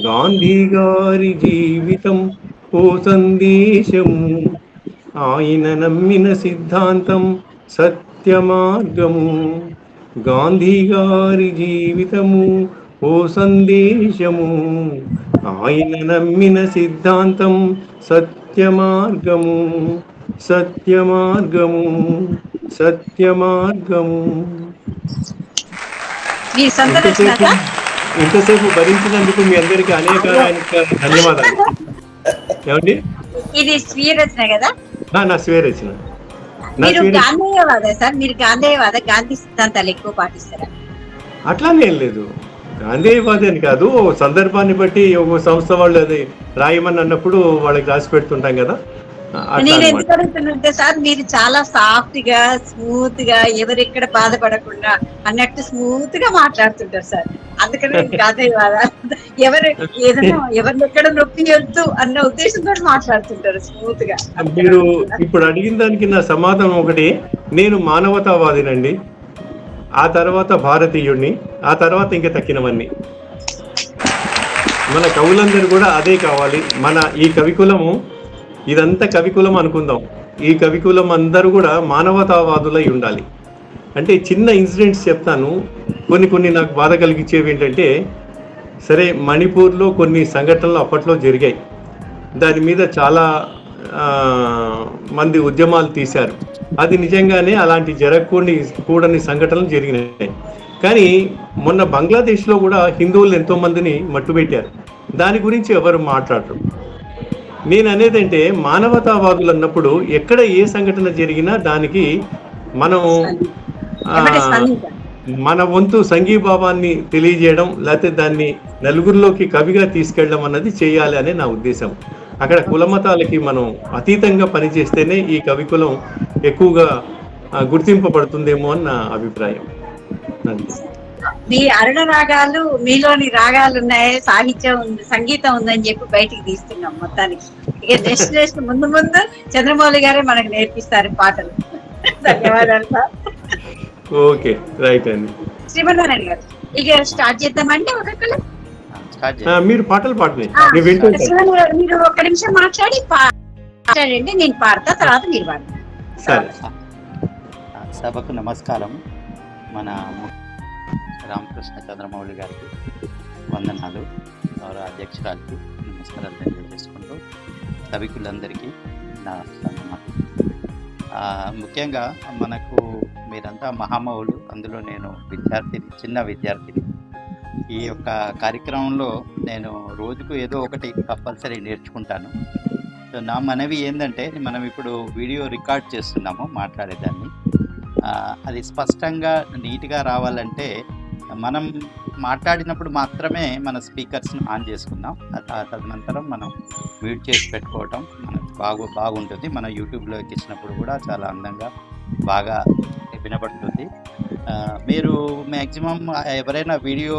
గాంధీ గారి జీవితం ఓ సందేశము, ఆయన నమ్మిన సిద్ధాంతం సత్య మార్గము. గాంధీ గారి జీవితము ఓ సందేశము, ఆయన నమ్మిన సిద్ధాంతం సత్య మార్గము. సత్య మార్గము, సత్య మార్గము. మీ సొంత రచన ఇంతసేపు ఇంతసేపు భరించినందుకు మీ అందరికీ అనేక ధన్యవాదాలు. ఏమండి? ఇది స్వీయ రచన కదా? నా స్వీయ రచన. నా మీరు స్వీయ రచన గాంధేయవాద సార్? మీరు గాంధేయవాద, గాంధీ సిద్ధాంతాలు ఎక్కువ పాటిస్తారా? అట్లానే ఏం లేదు. గాంధీవాది అని కాదు, ఓ సందర్భాన్ని బట్టి ఒక సంస్థ వాళ్ళు అది రాయమని అన్నప్పుడు వాళ్ళకి రాసి పెడుతుంటాం కదా, అట్లా నేను అన్నమాట. ఎందుకు అడుగుతున్నంటే సార్, మీరు చాలా సాఫ్ట్ గా స్మూత్ గా ఎవరెక్కడ బాధపడకుండా అన్నట్టు స్మూత్ గా మాట్లాడుతుంటారు సార్. అందుకని నేను గాంధేయవాద, ఎవరు ఏదైనా ఎవరిని ఎక్కడ నొప్పియొద్దు అన్న ఉద్దేశంతో మాట్లాడుతుంటారు స్మూత్ గా. మీరు ఇప్పుడు అడిగిన దానికి నా సమాధానం ఒకటి, నేను మానవతావాదినండి, ఆ తర్వాత భారతీయుడిని, ఆ తర్వాత ఇంకా తక్కినవన్నీ. మన కవులందరూ కూడా అదే కావాలి. మన ఈ కవికులము, ఇదంతా కవికులం అనుకుందాం, ఈ కవికులం అందరూ కూడా మానవతావాదులై ఉండాలి. అంటే చిన్న ఇన్సిడెంట్స్ చెప్తాను, కొన్ని నాకు బాధ కలిగించేవి ఏంటంటే, సరే మణిపూర్లో కొన్ని సంఘటనలు అప్పట్లో జరిగాయి, దాని మీద చాలా మంది ఉద్యమాలు తీశారు. అది నిజంగానే అలాంటి జరగకూడని సంఘటనలు జరిగినాయి. కానీ మొన్న బంగ్లాదేశ్లో కూడా హిందువులు ఎంతోమందిని మట్టుబెట్టారు, దాని గురించి ఎవరు మాట్లాడరు. నేను అనేదంటే, మానవతావాదులు అన్నప్పుడు ఎక్కడ ఏ సంఘటన జరిగినా దానికి మనం మన వంతు సంఘీభావాన్ని తెలియజేయడం, లేకపోతే దాన్ని నలుగురిలోకి కవిగా తీసుకెళ్ళడం అన్నది చేయాలి అనే నా ఉద్దేశం. అక్కడ కులమతాలకి మనం అతీతంగా పనిచేస్తేనే ఈ కవికులం ఎక్కువగా గుర్తింపబడుతుందేమో అని నా అభిప్రాయం. మీ అరుణ రాగాలు, మీలోని రాగాలు ఉన్నాయి, సాహిత్యం ఉంది, సంగీతం ఉందని చెప్పి బయటికి తీస్తున్నాం మొత్తానికి. ఇక నెక్స్ట్ ముందు చంద్రమౌళి గారే మనకు నేర్పిస్తారు పాటలు. ధన్యవాదాలు సార్. ఓకే, రైట్ అండి. శ్రీమన్నారాయణ గారు, ఇక స్టార్ట్ చేద్దామండి. ఒక్కొక్కరు మీరు పాటలు పాడండి, మీరు ఒక్క నిమిషం మాట్లాడండి, నేను పాడతా, తర్వాత మీరు పాడతారు. సరే. సభకు నమస్కారం. మన రామకృష్ణ చంద్రమౌళి గారికి వందనాలు, గౌరవ అధ్యక్షురాలకి నమస్కారాలు తెలియజేసుకుంటూ కవికులందరికీ నా సన్మానం. ముఖ్యంగా మనకు మీరంతా మహామహులు, అందులో నేను చిన్న విద్యార్థిని. ఈ యొక్క కార్యక్రమంలో నేను రోజుకు ఏదో ఒకటి కంపల్సరీ నేర్చుకుంటాను. సో నా మనవి ఏంటంటే, మనం ఇప్పుడు వీడియో రికార్డ్ చేస్తున్నాము మాట్లాడేదాన్ని, అది స్పష్టంగా నీట్గా రావాలంటే మనం మాట్లాడినప్పుడు మాత్రమే మన స్పీకర్స్ను ఆన్ చేసుకుందాం. తదనంతరం మనం మ్యూట్ చేసి పెట్టుకోవటం మనకు బాగుంటుంది. మన యూట్యూబ్లో ఎక్కించినప్పుడు కూడా చాలా అందంగా బాగా వినబడుతుంది. మీరు మ్యాక్సిమం ఎవరైనా వీడియో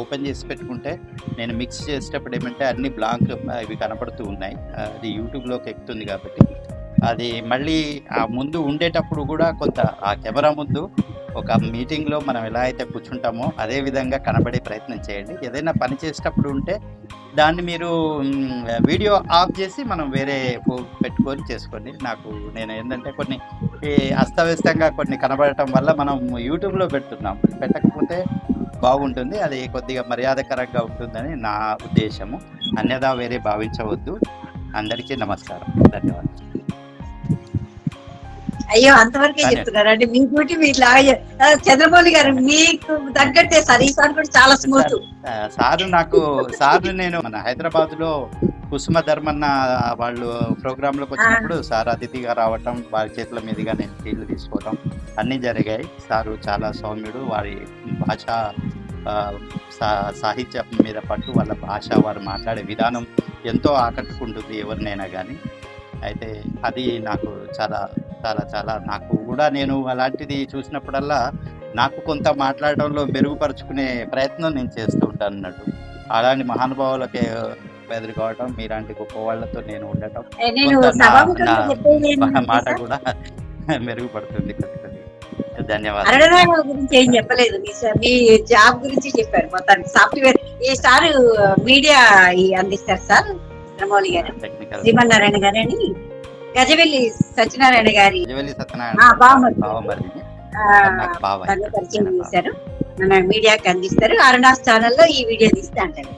ఓపెన్ చేసి పెట్టుకుంటే నేను మిక్స్ చేసేటప్పుడు ఏమంటే అన్ని బ్లాంక్ ఇవి కనపడుతూ ఉన్నాయి. అది యూట్యూబ్లోకి ఎక్కుతుంది కాబట్టి అది మళ్ళీ ఆ ముందు ఉండేటప్పుడు కూడా కొంత ఆ కెమెరా ముందు ఒక మీటింగ్లో మనం ఎలా అయితే కూర్చుంటామో అదే విధంగా కనబడే ప్రయత్నం చేయండి. ఏదైనా పని చేసేటప్పుడు ఉంటే దాన్ని మీరు వీడియో ఆఫ్ చేసి మనం వేరే పెట్టుకొని చేసుకోండి. నేను ఏంటంటే కొన్ని అస్తవ్యస్తంగా కొన్ని కనబడటం వల్ల మనం యూట్యూబ్లో పెడుతున్నాం, పెట్టకపోతే బాగుంటుంది, అది కొద్దిగా మర్యాదకరంగా ఉంటుందని నా ఉద్దేశము. అన్యదా వేరే భావించవద్దు. అందరికీ నమస్కారం, ధన్యవాదాలు. అయ్యో అంతవరకే చెప్తున్నారు అంటే మీ డ్యూటీ మీరు చంద్రమౌళి గారు మీకు తగ్గట్టే సార్. ఈ సార్ కూడా చాలా స్మూత్ సార్ నేను మన హైదరాబాద్ లో కుసుమ ధర్మన్న వాళ్ళు ప్రోగ్రామ్ లోకి వచ్చినప్పుడు సార్ అతిథిగా రావటం, వారి చేతుల మీదుగా నేను ఫీల్డ్ తీసుకోవటం అన్నీ జరిగాయి. సారు చాలా సౌమ్యుడు, వారి భాష సాహిత్యం మీద పట్టు, వాళ్ళ భాష వారు మాట్లాడే విధానం ఎంతో ఆకట్టుకుంటుంది ఎవరినైనా కానీ. అయితే అది నాకు చాలా చాలా చాలా నాకు కూడా నేను అలాంటిది చూసినప్పుడల్లా నాకు కొంత మాట్లాడడంలో మెరుగుపరుచుకునే ప్రయత్నం నేను చేస్తూ ఉంటాను అన్నట్టు. అలాంటి మహానుభావులకే ఎదుర్కోవటం, మీలాంటి గొప్ప వాళ్ళతో నేను ఉండటం, మాట కూడా మెరుగుపడుతుంది. ధన్యవాదాలు. గురించి ఏం చెప్పలేదు, మీ జాబ్ గురించి చెప్పారు మొత్తానికి. సాఫ్ట్వేర్ ఈ సార్ మీడియా అందిస్తారు సార్ చంద్రమౌళి గారు, శ్రీమన్నారాయణ గారు అని గజవెల్లి సత్యనారాయణ గారి పరిచయం చేశారు, మన మీడియాకి అందిస్తారు. అరుణాస్ ఛానల్లో ఈ వీడియో తీస్తే అంటారు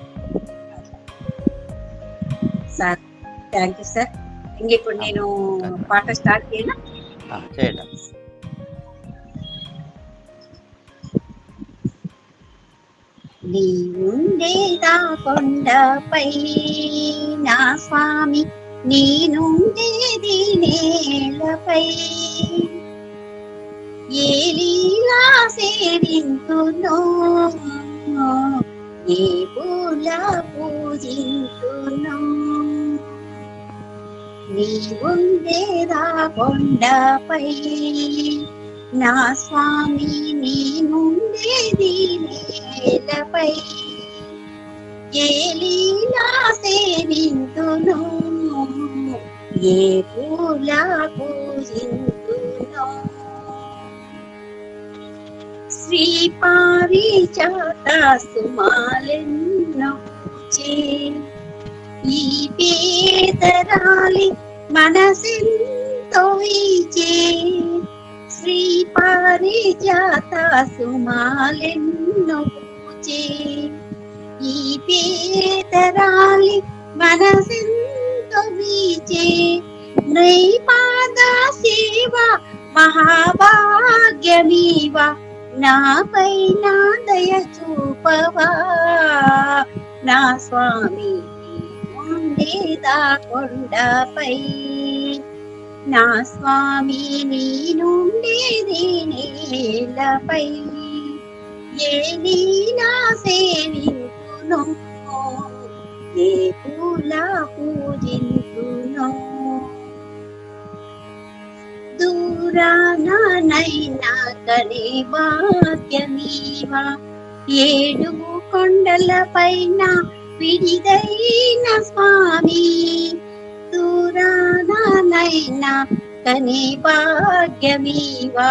సార్. Thank you sir. ఇంక ఇప్పుడు నేను పాట స్టార్ట్ చేయనా? నీ ఉండేదా కొండపై నా స్వామి, నేనుండేది నేలపై, ఏ లీలా సేవింతునో, ఏ పూల పూజింతునో, నీ ఉండేదా కొండపై నా స్వామి, నేనుండేది నేలపై, ఏ లీలా సేవింతునో, ఏ పూల పూజింతునో, శ్రీ పారిజాత సుమాలెన్నో పూచే, ఈ పేదరాలి మనసెంతో ఇచ్చే, శ్రీ పారిజాత సుమాలెన్నో పూచే, ఈ పేదరాలి మనసెంతో వీచే, నైపాద సేవ మహాభాగ్యమీవ, నాపై నా దయ చూపవా నా స్వామి, ఉండేదా కొండపై నా స్వామి, నేనుండేది నేలపై, ఏ లీలా సేవింతునో, ఏ పూల పూజింతునో, దూరానైనా కనే భాగ్యమీవా, ఏడు కొండల పైన విడిదైన స్వామి, దూరానైనా కనే భాగ్యమీవా,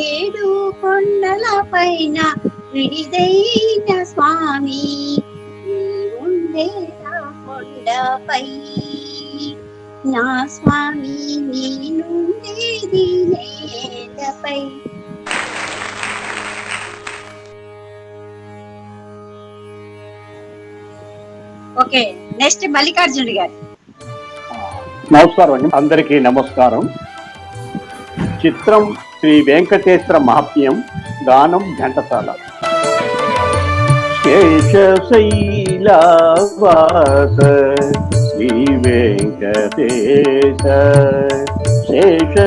ఏడు కొండల పైన విడిదైన స్వామి, ఉండేదా కొండపై నా స్వామి, నేనుండేది నేలపై. ఓకే, నెక్స్ట్ మల్లికార్జునుడి గారు. నమస్కారం అండి, అందరికీ నమస్కారం. చిత్రం శ్రీ వెంకటేశ్వర మహాత్మ్యం, గానం ఘంటసాల. శేషశైలవాస శ్రీ వెంకటేశ, శేషశైలవాస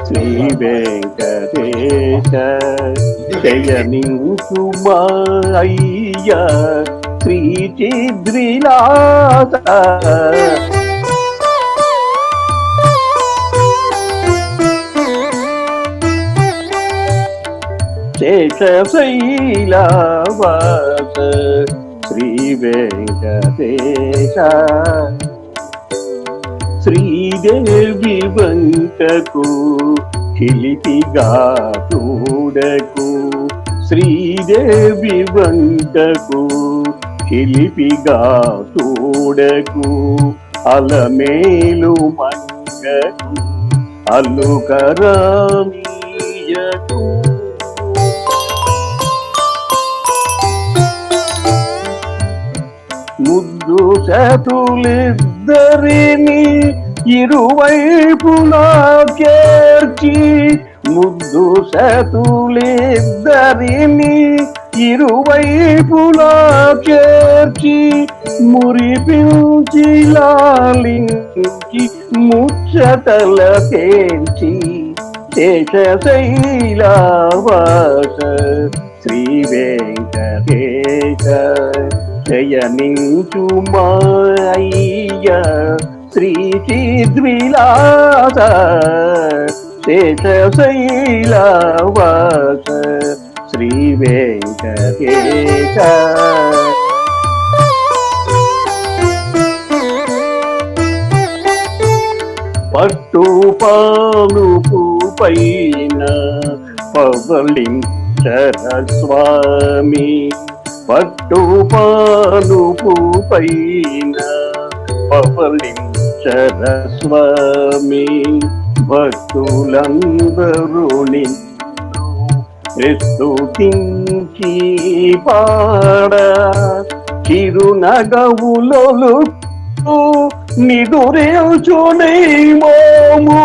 శ్రీ వెంకటేశ, జయనించుమా అయ్య శ్రీ చిద్విలాస, శేషశైలవాస శ్రీ వెంకటేశ శ్రీదేవి వంకకు చిలిపిగా చూడకు శ్రీదేవి వంకకు చిలిపిగా చూడకు అలమేలు మంగకు అల్లుకరామీయకు ముద్దు చేతులిద్దరిని ఇరువైపులా చేర్చి ముద్దు చేతులిద్దరిని ఇరువైపులా చేర్చి మురిపించి లాలించి ముచ్చటల తేల్చి శేషశైలవాస శ్రీ వెంకటేశ శయనించు మాయ్య శ్రీ చిద్విలాస శేషశైలవాస శ్రీ వెంకటేశ పట్టు పాలుపు పైన పవళించర స్వామి పట్టు పాలుపు పైన పవళించర స్వామి భక్తులందరూ నిన్ను స్తుతించి పాడ చిరునగవులొలు నిదురేచునే మోము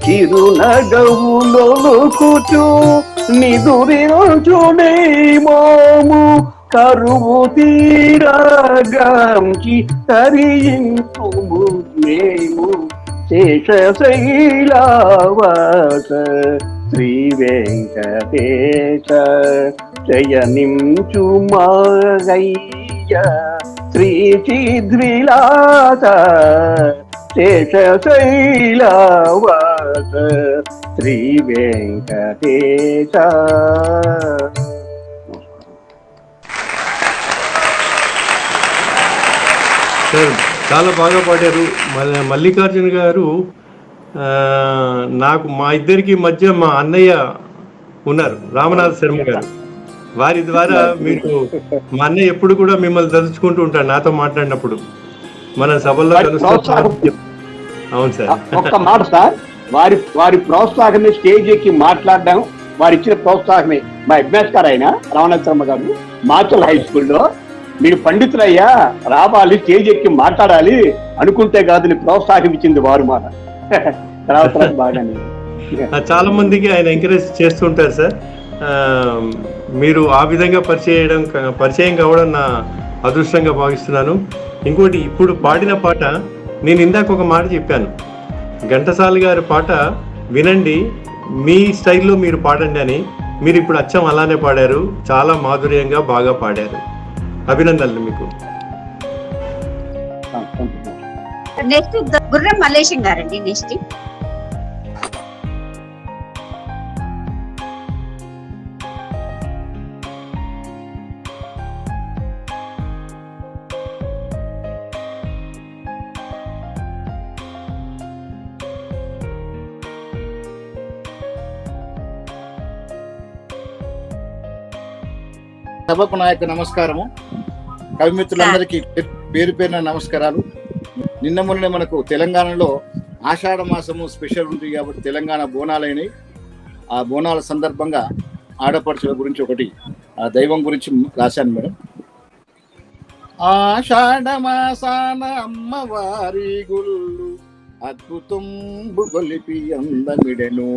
చిరునగవులొలుకుచు నిదురేచునే మోము కరువు తీరగాంచి తరించుము మేము శేషశైలవాస శ్రీ వెంకటేశ శయనించు మాగయ్య శ్రీ చిద్విలాస శేషశైలవాస శ్రీ వెంకటేశ. సార్ చాలా బాగా పాడారు. మల్లికార్జున గారు నాకు మా ఇద్దరికి మధ్య మా అన్నయ్య ఉన్నారు, రామనాథ శర్మ గారు. వారి ద్వారా మీరు మా అన్నయ్య ఎప్పుడు కూడా మిమ్మల్ని తలుచుకుంటూ ఉంటాడు నాతో మాట్లాడినప్పుడు. మన సభల్లో కలుస్తాం. అవును సార్. ఒక్క మాట సార్, వారి ప్రోత్సాహమే స్టేజ్ ఎక్కి మాట్లాడడం, వారు ఇచ్చిన ప్రోత్సాహమే. మా హెడ్మాస్టర్ అయిన రామనాథ శర్మ గారు మాచల్ హై స్కూల్లో మీరు పండితులయ్యా రావాలి, స్టేజ్ ఎక్కి మాట్లాడాలి అనుకుంటే కాదు ప్రోత్సాహం ఇచ్చింది వారు మాట. తర్వాత బాగానే చాలా మందికి ఆయన ఎంకరేజ్ చేస్తుంటారు సార్. మీరు ఆ విధంగా పరిచయం కావడం నా అదృష్టంగా భావిస్తున్నాను. ఇంకోటి, ఇప్పుడు పాడిన పాట నేను ఇందాక ఒక మాట చెప్పాను, ఘంటసాల గారి పాట వినండి, మీ స్టైల్లో మీరు పాడండి అని. మీరు ఇప్పుడు అచ్చం అలానే పాడారు, చాలా మాధుర్యంగా బాగా పాడారు. అభినందనలు మీకు. నెక్స్ట్ గుర్రం మల్లేశం గారండి. నెక్స్ట్ సభకు నాయకు నమస్కారము. కవిమిత్రులందరికీ పేరు పేరున నమస్కారాలు. నిన్న మొన్న మనకు తెలంగాణలో ఆషాఢ మాసము స్పెషల్ ఉంటుంది కాబట్టి తెలంగాణ బోనాలైనవి. ఆ బోనాల సందర్భంగా ఆడపడుచుల గురించి ఒకటి ఆ దైవం గురించి రాశాను మేడం. ఆషాఢ మాసాన అమ్మవారి గుళ్ళు అద్భుతం గొలిపి అందమిడెను.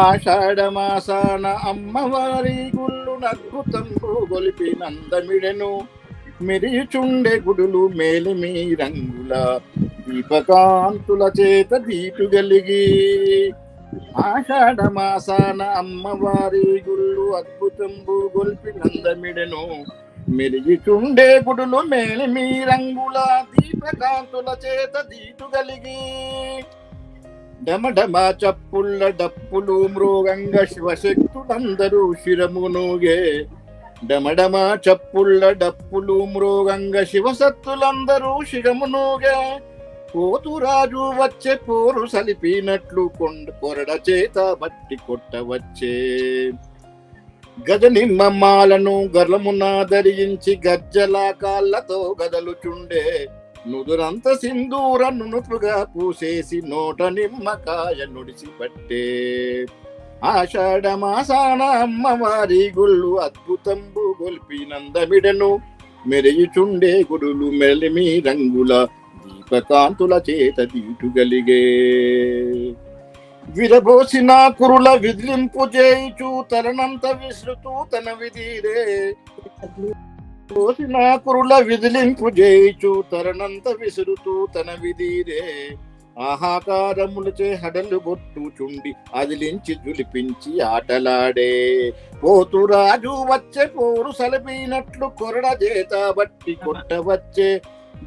ఆషాఢ మాసాన అమ్మవారి గుళ్ళు అద్భుతం గొలిపి నందమిడెను. మెరిచుండే గుడులు మేలిమి రంగుల దీపకాంతుల చేత దీటుగలిగి. ఆషాఢ మాసాన అమ్మవారి గుళ్ళు అద్భుతంబు గొల్పి నందమిడెను. మెరిచుండే గుడులు మేలిమి రంగుల దీపకాంతుల చేత దీటుగలిగి. డమడమ చప్పుళ్ళ డప్పులు మృగంగ శివశక్తులందరూ శిరమునుగే. డమడమ చప్పుళ్ళ డప్పులు మృగంగ శివసత్తులందరూ శిరమునుగే. పోతురాజు వచ్చే పోరు సలిపినట్లు కొరడ చేత బట్టి కొట్టవచ్చే. గజ నిమ్మమాలను గర్లమున ధరించి గజ్జల కాళ్ళతో గదలుచుండే. నుదురంత సింధూర నునుపుగా పూసేసి నోట నిమ్మకాయ నుడిసి పట్టే. ఆషాఢ మాసాన అమ్మవారి గుళ్ళు అద్భుతంబు గొల్పినందమిడను. మెరయుచుండే గుడులు మెలిమి రంగుల దీపకాంతుల చేత దీటుగలిగే. విరబోసిన కురుల విదిలింపు చేయుచు తలనంత విసృతూ తన విధిరే. పోసిన కురుల విదిలింపు చేయుచు తలనంత విసురుతూ తన విధిరే. ఆహాకారములచే హడలు బొట్టుచుండి అదిలించి జులిపించి ఆటలాడే. పోతురాజు వచ్చే పోరు సలపినట్లు కొరడ చేత బట్టి కొట్టవచ్చే.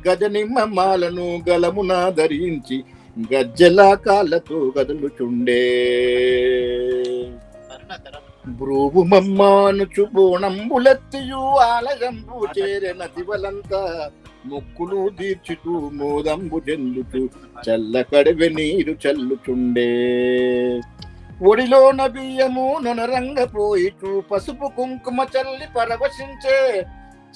గజ నిమ్మమాలను గలమున ధరించి గజ్జల కాళ్ళతో గదులుచుండే. బ్రూవు మమ్మానుచు బోణంబులెత్తియు ఆలయంబు చేరెన దివలంతా. మొక్కులు తీర్చుతూ మోదంబు చెందుతూ చల్ల కడవె నీరు చల్లుచుండే. ఒడిలోన బియ్యము నొనరంగపోయిచు పసుపు కుంకుమ చల్లి పరవశించే.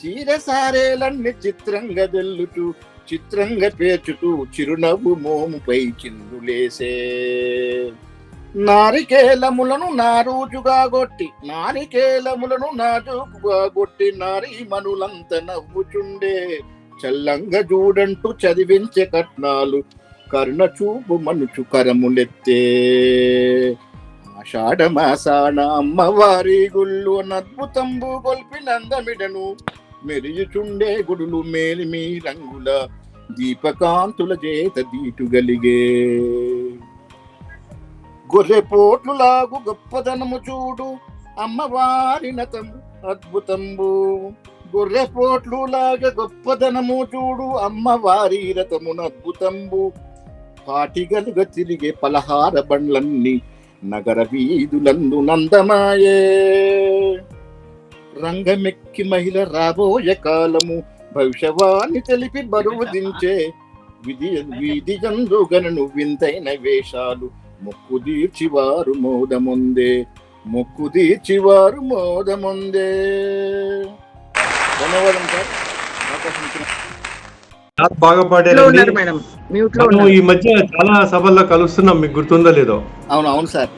చీర సారేలన్నీ చిత్రంగా జల్లుతూ చిత్రంగా పేర్చుతూ చిరునవ్వు మోముపై చిందులేసే. నారికేలములను నారూజుగా గొట్టి నారికేలములను నాజుకుగా గొట్టి నారీమణులంత నవ్వుచుండే. చల్లంగా చూడంటూ చదివించే కట్నాలు కరుణ చూపు మనుచు కరములెత్తే. ఆషాఢ మాసాన అమ్మవారి గుళ్ళు అద్భుతంబు గొల్పినందమిడను. మెరియుచుండే గుడులు మేలిమి రంగుల దీపకాంతుల చేత దీటుగలిగే. గొర్రెపోట్లులాగు గొప్పదనము చూడు అమ్మవారి నతము అద్భుతంబు. గొర్రెపోట్లులాగా గొప్పదనము చూడు అమ్మవారి రథమున అద్భుతంబు. పాటిగలుగా తిరిగే పలహార బండ్లన్నీ నగర వీధులందు నందమాయే. రంగమెక్కి మహిళ రాబోయే కాలము భవిష్యవాణి తెలిపి బరువు దించే. వీధి జందుగనను వింతైన వేషాలు మొక్కు తీర్చివారు మోదముందే. మొక్కు తీర్చివారు మోదముందే. ధన్యవాదం సార్. చాలా బాగా పాడారు మేడం. ఈ మధ్య చాలా సభల్లో కలుస్తున్నాం, మీకు గుర్తుందో లేదో? అవును అవును సార్.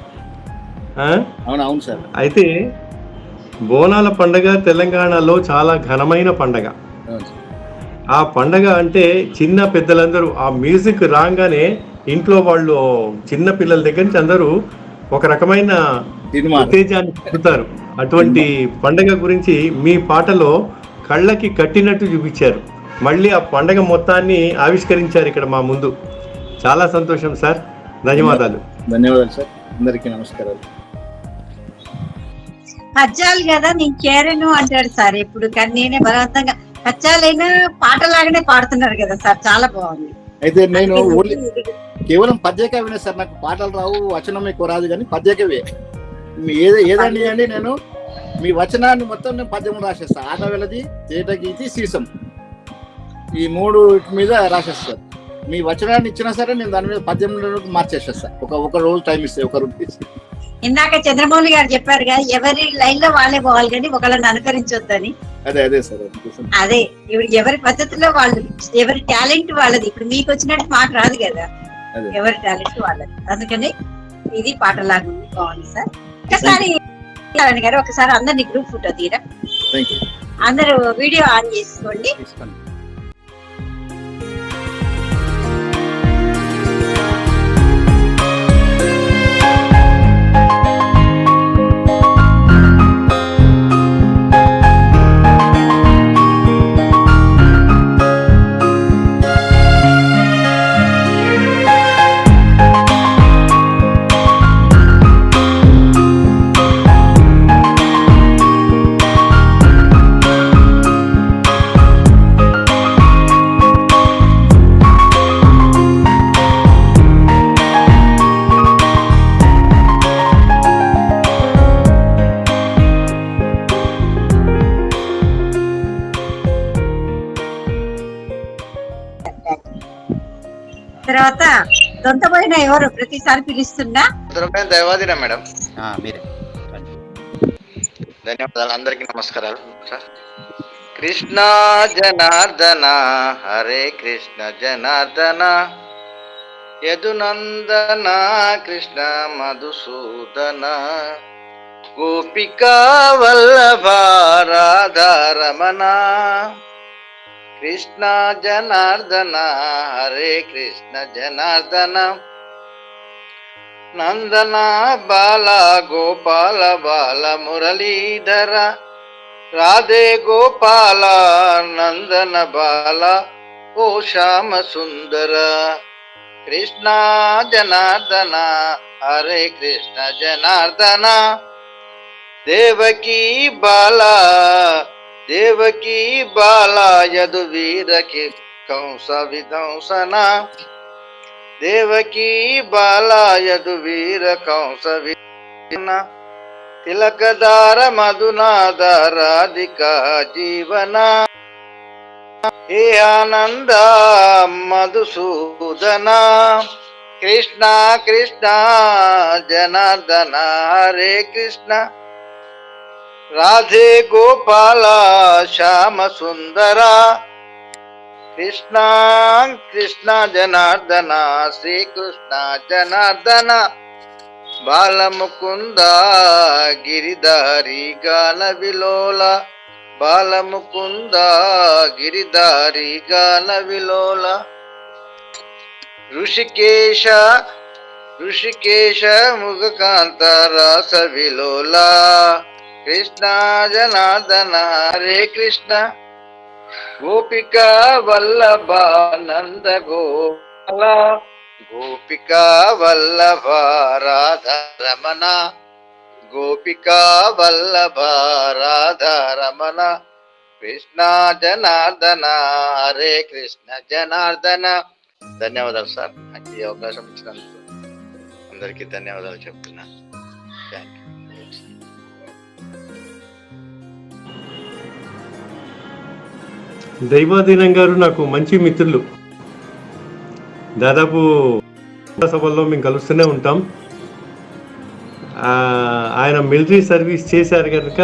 అవును సార్. అయితే బోనాల పండగ తెలంగాణలో చాలా ఘనమైన పండగ. ఆ పండగ అంటే చిన్న పెద్దలందరూ ఆ మ్యూజిక్ రాగానే ఇంట్లో వాళ్ళు చిన్న పిల్లల దగ్గర నుంచి అందరూ ఒక రకమైన ఉత్తేజాన్ని పొందుతారు. అటువంటి పండగ గురించి మీ పాటలో కళ్ళకి కట్టినట్టు చూపించారు. మళ్ళీ ఆ పండగ మొత్తాన్ని ఆవిష్కరించారు ఇక్కడ మా ముందు. చాలా సంతోషం సార్, ధన్యవాదాలు. ధన్యవాదాలు సార్, అందరికీ నమస్కారాలు. పద్యాలు కదా నేను చేరను అంటాడు సార్ ఎప్పుడు, కానీ నేనే బలవంతంగా పద్యాలైనా పాటలాగానే పాడుతున్నారు కదా సార్, చాలా బాగుంది. అయితే నేను కేవలం పద్యకే వినే సార్, నాకు పాటలు రావు, వచనం ఎక్కువ రాదు, కానీ పద్యకవే ఏదండి అండి. నేను మీ వచనాన్ని మొత్తం నేను పద్యం రాసేస్తా. ఆట వెళ్ళది, తేట గీతి, సీసం, ఈ మూడు మీద రాసేస్తాను. మీ వచనాన్ని ఇచ్చినా సరే నేను దాని మీద పద్యం మార్చేసేస్తా. ఒక రోజు టైం ఇస్తే, ఒక రూపీస్. ఇందాక చంద్రమౌళి గారు చెప్పారు కదా, ఎవరి లైన్ లో వాళ్ళే పోవాలి కానీ ఒకళ్ళని అనుకరించొద్దని. అదే సార్, అదే ఇప్పుడు ఎవరి పద్ధతిలో వాళ్ళు, ఎవరి టాలెంట్ వాళ్ళది. ఇప్పుడు మీకు వచ్చినట్టు మాట రాదు కదా, ఎవరి టాలెంట్ వాళ్ళది. అందుకని ఇది పాటలాగా ఉంది, బాగుంది సార్. ఒకసారి గారు ఒకసారి అందరినీ గ్రూప్ ఫోటో తీరా, అందరూ వీడియో ఆన్ చేసుకోండి. తర్వాత దొంతపోయిన ఎవరు ప్రతిసారి పిలుస్తున్నా దైవాదిరా మేడం. మీరే ధన్యవాదాలు. అందరికీ నమస్కారాలు సార్. కృష్ణ జనార్దన హరే కృష్ణ జనార్దన యదునందన కృష్ణ మధుసూదన గోపికా వల్లభ రాధారమణ కృష్ణ జనార్దన హరే కృష్ణ జనార్దన నందన బాల గోపాల బాల మురళీధర రాధే గోపాల నందన బాల ఓ శ్యామ సుందర కృష్ణ జనార్దన హరే కృష్ణ జనార్దన దేవకీ బాల దేవకీ బాల యదువీరకి కంస విధ్వంసన దేవకీ బాల యదువీర కంస విధ్వంసన తిలకదార మధునాద రాధికా జీవన హే ఆనంద మధుసూదన కృష్ణ కృష్ణ జనార్దన హరే కృష్ణ రాధే గోపాల శ్యామ సుందర కృష్ణ కృష్ణ జనార్దన శ్రీకృష్ణ జనార్దన బాలముకుంద గిరిధారి గాన విలోల బాలముకుంద గిరిధారి గాన విలోల ఋషికేశ ఋషికేశ ముఖకాంత రాస విలోల కృష్ణ జనార్దన హరే కృష్ణ గోపికా వల్లభ నంద గోపాల గోపికా వల్లభ రాధారమణ గోపికా వల్లభ రాధారమణ కృష్ణ జనార్దన హరే కృష్ణ జనార్దన. ధన్యవాదాలు సార్, నాకు ఈ అవకాశం ఇచ్చినందుకు అందరికీ ధన్యవాదాలు చెప్తున్నా. Thank you. దైవాధీనం గారు నాకు మంచి మిత్రులు. దాదాపు సభల్లో మేము కలుస్తూనే ఉంటాం. ఆయన మిలిటరీ సర్వీస్ చేశారు కనుక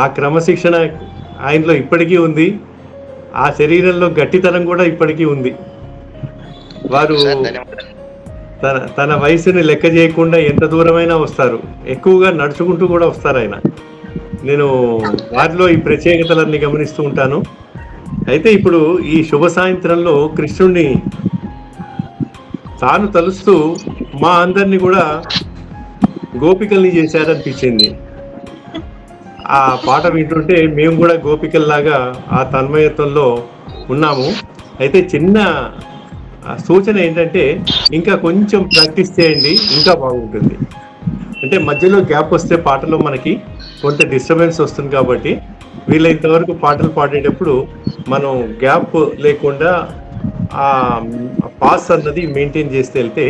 ఆ క్రమశిక్షణ ఆయనలో ఇప్పటికీ ఉంది, ఆ శరీరంలో గట్టితనం కూడా ఇప్పటికీ ఉంది. వారు తన వయసుని లెక్క చేయకుండా ఎంత దూరమైనా వస్తారు, ఎక్కువగా నడుచుకుంటూ కూడా వస్తారు ఆయన. నేను వారిలో ఈ ప్రత్యేకతలన్నీ గమనిస్తూ ఉంటాను. అయితే ఇప్పుడు ఈ శుభ సాయంత్రంలో కృష్ణుణ్ణి తాను తలుస్తూ మా అందరినీ కూడా గోపికల్ని చేశారనిపించింది. ఆ పాట వింటుంటే మేము కూడా గోపికల్లాగా ఆ తన్మయత్వంలో ఉన్నాము. అయితే చిన్న సూచన ఏంటంటే ఇంకా కొంచెం ప్రాక్టీస్ చేయండి, ఇంకా బాగుంటుంది. అంటే మధ్యలో గ్యాప్ వస్తే పాటలో మనకి కొంత డిస్టర్బెన్స్ వస్తుంది కాబట్టి వీళ్ళైనంత వరకు పాటలు పాడేటప్పుడు మనం గ్యాప్ లేకుండా ఆ పాస్ అన్నది మెయింటైన్ చేస్తే వెళ్తే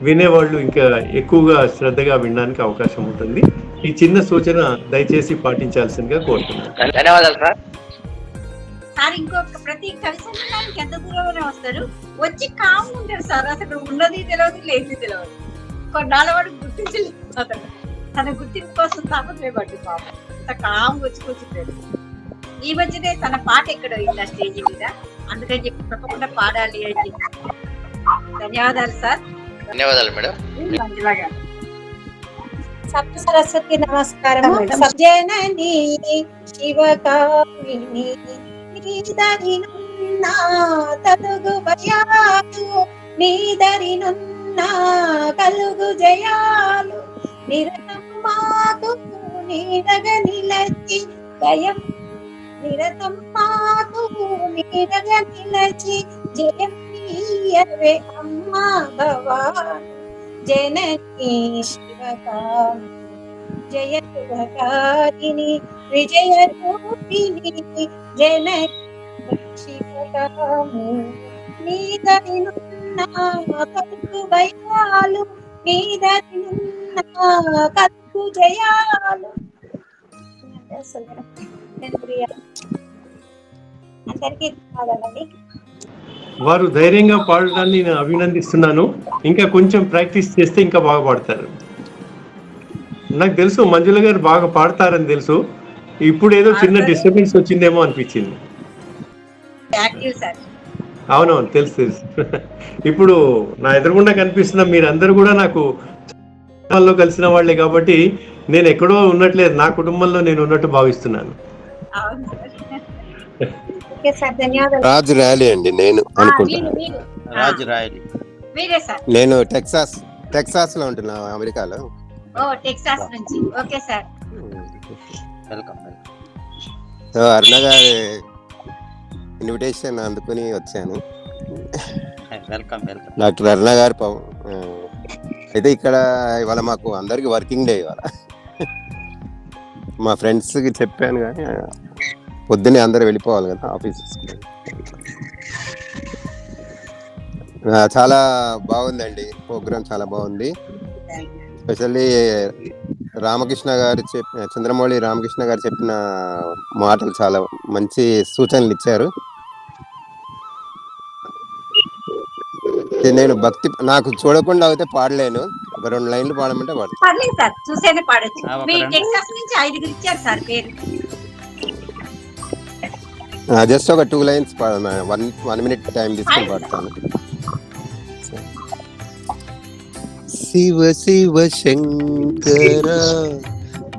వినేవాళ్ళు ఇంకా ఎక్కువగా శ్రద్ధగా వినడానికి అవకాశం ఉంటుంది. ఈ చిన్న సూచన దయచేసి పాటించాల్సిందిగా కోరుతున్నాను. ధన్యవాదాలు సార్. సార్ ఇంకొక ప్రతి కలిసి ఎంత దూరంలో వస్తారు, వచ్చి కామ్ ఉంటారు సార్. అసలు ఉన్నది తెలియదు, లేదు తెలియదు. కొన్నాళ్ళ వాడు గుర్తించలేదు అతను. తన గుర్తింపు కోసం తాపత్రయపడ్డు పాపం. అంత కామ్ వచ్చి కూర్చుంటాడు. ఈ మధ్యనే తన పాట ఎక్కడ అయింది ఆ స్టేజ్ మీద, అందుకని చెప్పి తప్పకుండా పాడాలి అని చెప్పి. ధన్యవాదాలు సార్. ధన్యవాదాలు మేడం. మంజులాగా సప్త సరస్వతి నమస్కారం. సజ్జనని శివకామిని నీదరినున్న తలుగు భయాలు, నీదరినున్న కలుగు జయాలు, నిరతం మాకు నీడగ నిలచి భయం, నిరతం మాకు నీడగ నిలచి జయం నీయవే అమ్మా భవాని జననీ శివకామి జయ శుభకారిణి విజయ రూపిణి జననీ శివకామి నీదరినున్న కలుగు భయాలు, నీదరినున్న కలుగు జయాలు. అందరికీ ధన్యవాదాలండి. వారు ధైర్యంగా పాడడాన్ని నేను అభినందిస్తున్నాను. ఇంకా కొంచెం ప్రాక్టీస్ చేస్తే ఇంకా బాగా పాడతారు. నాకు తెలుసు మంజుల గారు బాగా పాడతారని తెలుసు. ఇప్పుడు ఏదో చిన్న డిస్టర్బెన్స్ వచ్చిందేమో అనిపించింది. Active sir. అవునవును, తెలుసు. ఇప్పుడు నా ఎదురుగుండా కనిపిస్తున్న మీరందరూ కూడా నాకు కుటుంబంలో కలిసిన వాళ్ళే కాబట్టి నేను ఎక్కడో ఉన్నట్లేదు, నా కుటుంబంలో నేను ఉన్నట్టు భావిస్తున్నాను. అవును సార్. ఓకే సార్, ధన్యవాదాలు. రాజు ర్యాలీ అండి నేను అనుకుంటాను. రాజు రాయలి. మీరే సార్. నేను టెక్సాస్ లో ఉంటున్నా, అమెరికాలో. ఓ, టెక్సాస్ నుంచి. Okay sir. వెల్కమ్. సో అరుణ గారి ఇన్విటేషన్ అందుకుని వచ్చాను. వెల్కమ్. డాక్టర్ అరుణ గారు అయితే ఇక్కడ ఇవాళ మాకు అందరికి వర్కింగ్ డే. ఇవాళ మా ఫ్రెండ్స్కి చెప్పాను కానీ పొద్దున్నే అందరూ వెళ్ళిపోవాలి కదా ఆఫీసెస్కి. చాలా బాగుందండి ప్రోగ్రామ్, చాలా బాగుంది. ఎస్పెషల్లీ చంద్రమౌళి రామకృష్ణ గారు చెప్పిన మాటలు చాలా మంచి సూచనలు ఇచ్చారు. నేను భక్తి నాకు చూడకుండా అయితే పాడలేను, ఒక 2 లైన్లు పాడమంటే పాడతాను. పర్లేదు సార్, చూసేనే పాడొచ్చు. మీ టెక్సాస్ నుంచి 5 ఇచ్చారు సార్ పేరు. జస్ట్ ఒక 2 లైన్స్ 1 మినిట్ టైం తీసుకొని పాడతాను. శివ శివ శంకర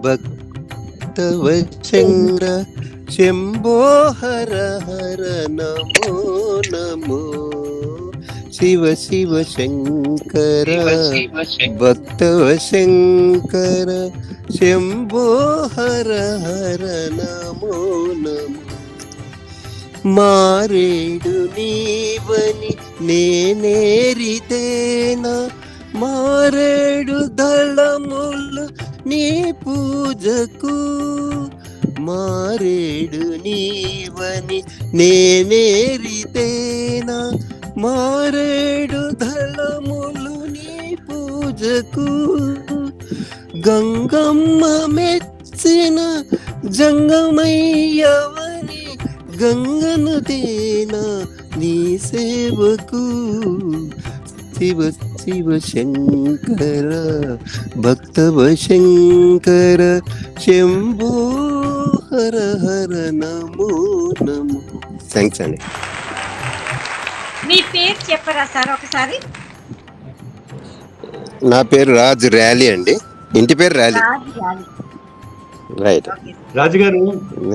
భక్తవ శంకర శంభో హర హర నమో నమో. శివ శివ శంకర భక్తవ శంకర శంభో హర హర నమో నమో. మారేడు నీవని నేనేరితేనా, మారేడు దళములు నీ పూజకు. మారేడు నీవని నేనేరితేనా, మారేడు దళములు నీ పూజకు. గంగమ్మ మెచ్చిన జంగమయ్యవని, గంగను తేనా నీ సేవకు. శివ శివ శంకర భక్తవ శంకర శంభో హర హర నమో నమో. థ్యాంక్స్ అండి. మీ పేరు చెప్పరా సార్ ఒకసారి? నా పేరు రాజు ర్యాలీ అండి, ఇంటి పేరు ర్యాలీ. రైట్. రాజుగారు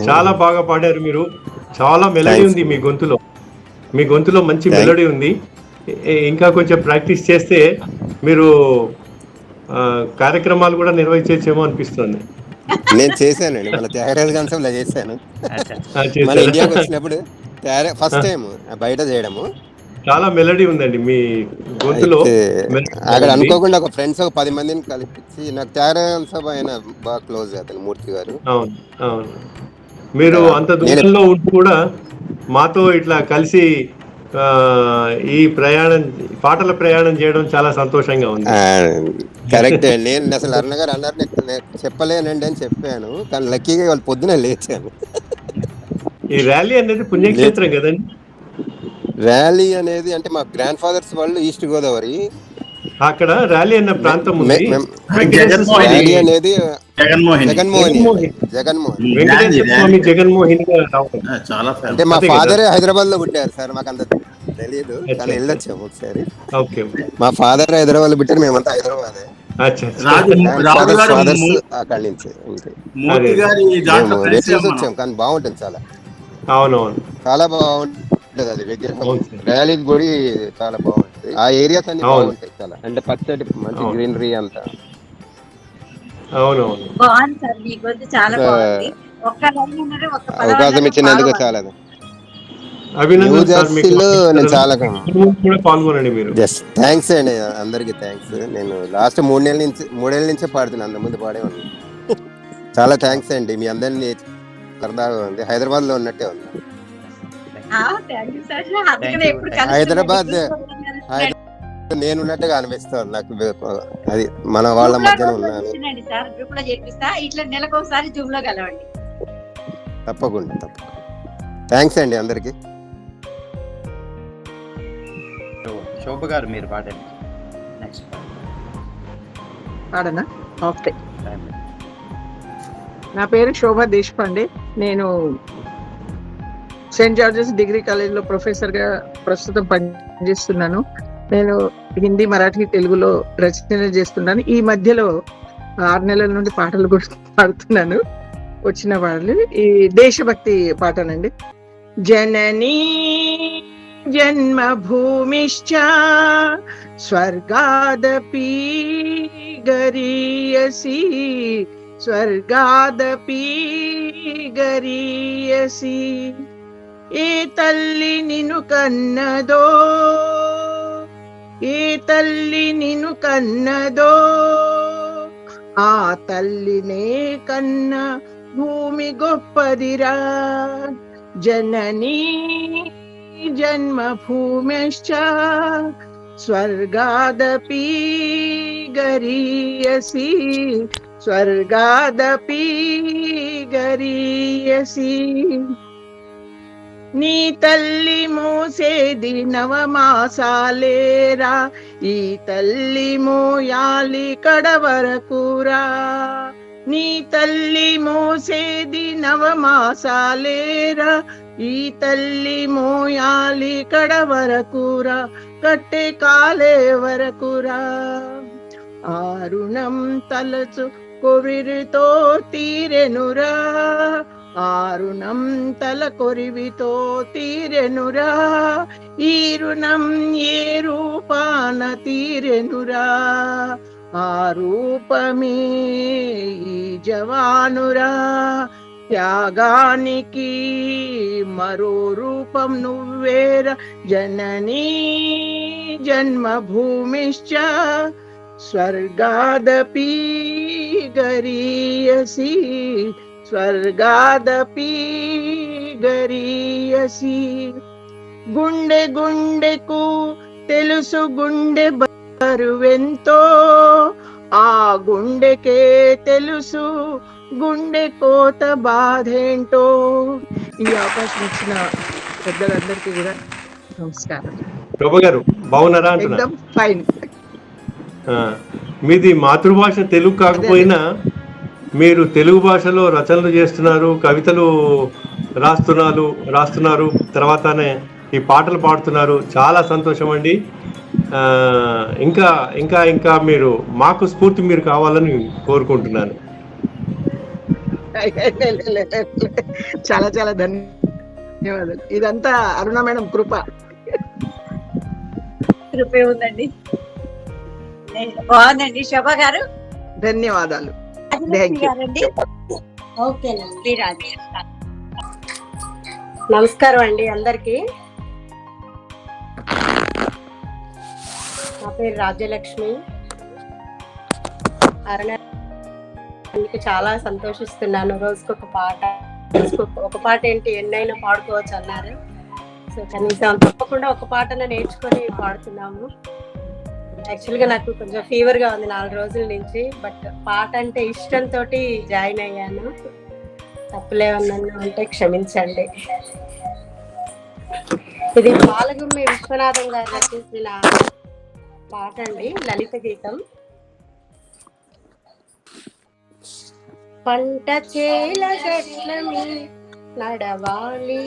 చాలా బాగా పాడారు మీరు. చాలా మెలడీ ఉంది మీ గొంతులో మంచి మెలడీ ఉంది. ఇంకా కొంచెం ప్రాక్టీస్ చేస్తే మీరు కార్యక్రమాలు కూడా నిర్వహించేమో అనిపిస్తుంది. నేను చేశానండి, మన త్యాగరాజ గంధంలో చేశాను. మన ఇండియాకి వచ్చినప్పుడు ఫస్ట్ టైం బయట చేయడము. చాలా మెలడీ ఉందండి మీ గొంతులో. అక్కడ అనుకోకుండా ఒక ఫ్రెండ్స్ ఒక 10 మందిని కలిపించి, నాకు త్యాగరాజ సభ ఆయన బాగా క్లోజ్ అతను మూర్తి గారు. అవును అవును. మీరు అంత దూరంలో ఉంటూ కూడా మాతో ఇట్లా కలిసి ఈ పాటల ప్రయాణం చేయడం చాలా సంతోషంగా ఉంది. కరెక్ట్. నేను అసలు అరుణ గారు అన్నారు చెప్పలేనండి అని చెప్పాను, కానీ లక్కీగా వాళ్ళు పొద్దున లేచాను. ఈ ర్యాలీ అనేది పుణ్యక్షేత్రం కదండి. ర్యాలీ అనేది అంటే మా గ్రాండ్ ఫాదర్స్ వాళ్ళు ఈస్ట్ గోదావరి, అక్కడ ర్యాలీ అన్న ప్రాంతం ఉంది. ర్యాలీ అనేది జగన్మోహిని అంటే మా ఫాదరే హైదరాబాద్ లో పుట్టారు సార్, మాకు అంత తెలియదు కానీ వెళ్ళొచ్చాము ఒకసారి. మా ఫాదర్ హైదరాబాద్ లో పుట్టారు, మేమంతా హైదరాబాద్. ఫాదర్స్ అక్కడి నుంచి వచ్చాం, కానీ బాగుంటుంది చాలా. అవునవును, చాలా బాగుంటుంది అది విగ్రహం. ర్యాలీ గుడి చాలా బాగుంటుంది. ఆ ఏరియాస్ అన్ని బాగుంటాయి చాలా, అంటే పచ్చటి మంచి గ్రీనరీ అంతా. అవునవును, బాగుంది సార్, మీ గొంతు చాలా బాగుంది. అవకాశం ఇచ్చినందుకు చాలా జస్ట్ థ్యాంక్స్ అండి అందరికి. థ్యాంక్స్. నేను లాస్ట్ 3 నెలల నుంచే పాడుతున్నాను, అంత ముందు పాడేవాడిని. చాలా థ్యాంక్స్ అండి, మీ అందరినీ సరదాగా ఉంది. హైదరాబాద్ లో ఉన్నట్టే ఉంది. హైదరాబాద్ నేనున్నట్టుగా అనిపిస్తాను నాకు, అది మన వాళ్ళ మధ్యన ఉన్నాను. తప్పకుండా థ్యాంక్స్ అండి అందరికి. శోభ గారు మీరు పాడండి నెక్స్ట్. పాడనా? ఓకే. నా పేరు శోభా దేశపాండే. నేను సెయింట్ జార్జెస్ డిగ్రీ కాలేజ్లో ప్రొఫెసర్గా ప్రస్తుతం పనిచేస్తున్నాను. నేను హిందీ, మరాఠీ, తెలుగులో రచన చేస్తున్నాను. ఈ మధ్యలో 6 నెలల నుండి పాటలు కూడా పాడుతున్నాను. వచ్చిన పాటలు ఈ దేశభక్తి పాటనండి. జననీ జన్మభూమిశ్చ స్వర్గాదపి గరీయసి స్వర్గాదపి గరీయసి. ఏ తల్లి నిన్ను కన్నదో, ఏ తల్లి నిన్ను కన్నదో, ఆ తల్లినే కన్న భూమి గొప్పదిరా. జననీ జన్మభూమిశ్చ స్వర్గాదపి గరీయసి స్వర్గాదపి గరీయసి. నీ తల్లి మోసేది 9 మాసాలేరా, ఈ తల్లి మోయాలి కడవరకురా. నీ తల్లి మోసేది 9 మాసాలేరా, ఈ తల్లి మోయాలి కడవరకురా, కట్టె కాలే వరకురా. ఆ రుణం తలచు కొరివితో తీరెనురా, ఆ రుణం తల కొరివితో తీరెనురా. ఈ రుణం ఏ రూపాన తీరెనురా, ఆ రూపమే ఈ జవానురా. త్యాగానికి మరో రూపం నువ్వేరా. జననీ జన్మభూమిశ్చ స్వర్గాదపి గరీయసి స్వర్గాదపి గరీయసి. గుండె గుండెకు తెలుసు గుండె బరువెంతో, ఆ గుండెకే తెలుసు గుండె కోత బాధేంటో. ఈ అవకాశం ఇచ్చిన పెద్దలందరికీ కూడా నమస్కారం. శోభ గారు బాగున్నారా అంటున్నా? ఎక్దమ్ ఫైన్. మీది మాతృభాష తెలుగు కాకపోయినా మీరు తెలుగు భాషలో రచనలు చేస్తున్నారు, కవితలు రాస్తున్నారు, తర్వాతనే ఈ పాటలు పాడుతున్నారు. చాలా సంతోషం అండి. ఇంకా ఇంకా ఇంకా మీరు మాకు స్ఫూర్తి మీరు కావాలని కోరుకుంటున్నాను. చాలా చాలా ధన్యవాదాలు. ఇదంతా అరుణ మేడం కృప. కృపే ఉందండి. బాగుందండి శోభ గారు, ధన్యవాదాలు. ఓకేనండి. నమస్కారం అండి అందరికి. నా పేరు రాజ్యలక్ష్మి. అరణ్యానికి చాలా సంతోషిస్తున్నాను. రోజుకొక పాట, ఒక పాట ఏంటి ఎన్నైనా పాడుకోవచ్చు అన్నారు. సో కనీసం తప్పకుండా ఒక పాటను నేర్చుకొని పాడుతున్నాము. యాక్చువల్గా నాకు కొంచెం ఫీవర్గా ఉంది 4 రోజుల నుంచి, బట్ పాట అంటే ఇష్టంతో జాయిన్ అయ్యాను. తప్పులేమన్నా అంటే క్షమించండి. ఇది బాలగుమ్మి విశ్వనాథం గారు రచించిన పాట అండి, లలిత గీతం. పంట చేల గట్లమి నడవాలి,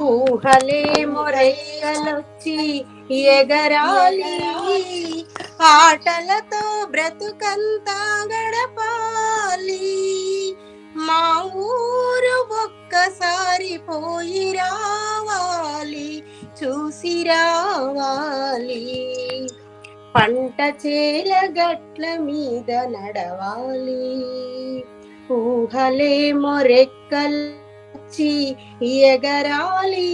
ఊహలే మొరెక్కలొచ్చి ఎగరాలి, ఆటలతో బ్రతుకంతా గడపాలి, మా ఊరు ఒక్కసారి పోయి రావాలి, చూసి రావాలి. పంట చేల గట్ల మీద నడవాలి, ఊహలే మొరెక్కల్చి ఎగరాలి,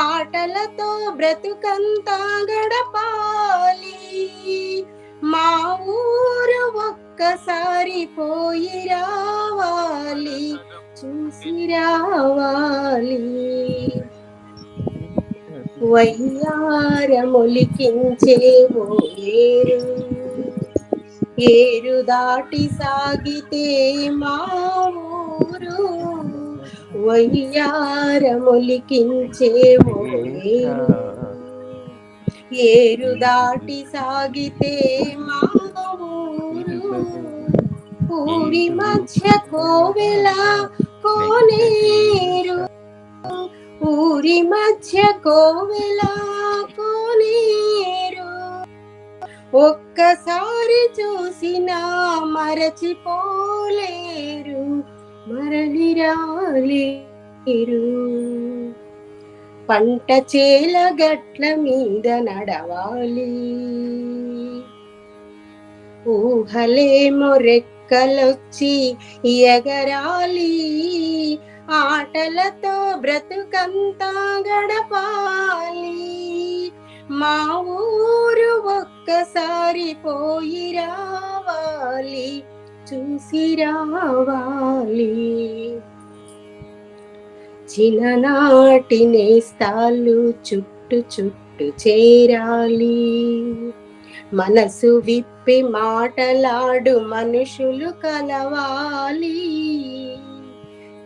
ఆటలతో బ్రతుకంతా గడపాలి, మా ఊరు ఒక్కసారి పోయి రావాలి, చూసి రావాలి. వయ్యారమొలికించే ఓ ఏరు దాటి సాగితే మా ఊరు, వయ్యారమొలికించే ఓ ఏరు దాటి సాగితే మా ఊరి మధ్య కోవెల కోనేరు, ఊరి మధ్య కోవెల కోనేరు, ఒక్కసారి చూసినా మరచిపోలేరు, మరలి రాలేరు. పంట చేల గట్ల మీద నడవాలి, ఊహలేమో రెక్కలొచ్చి ఎగరాలి, ఆటలతో బ్రతుకంతా గడపాలి. మా ఊరు ఒక్కసారి పోయి రావాలి, చూసి రావాలి. చిన్ననాటి నేస్తాలు చుట్టు చుట్టు చేరాలి, మనసు విప్పి మాటలాడు మనుషులు కలవాలి.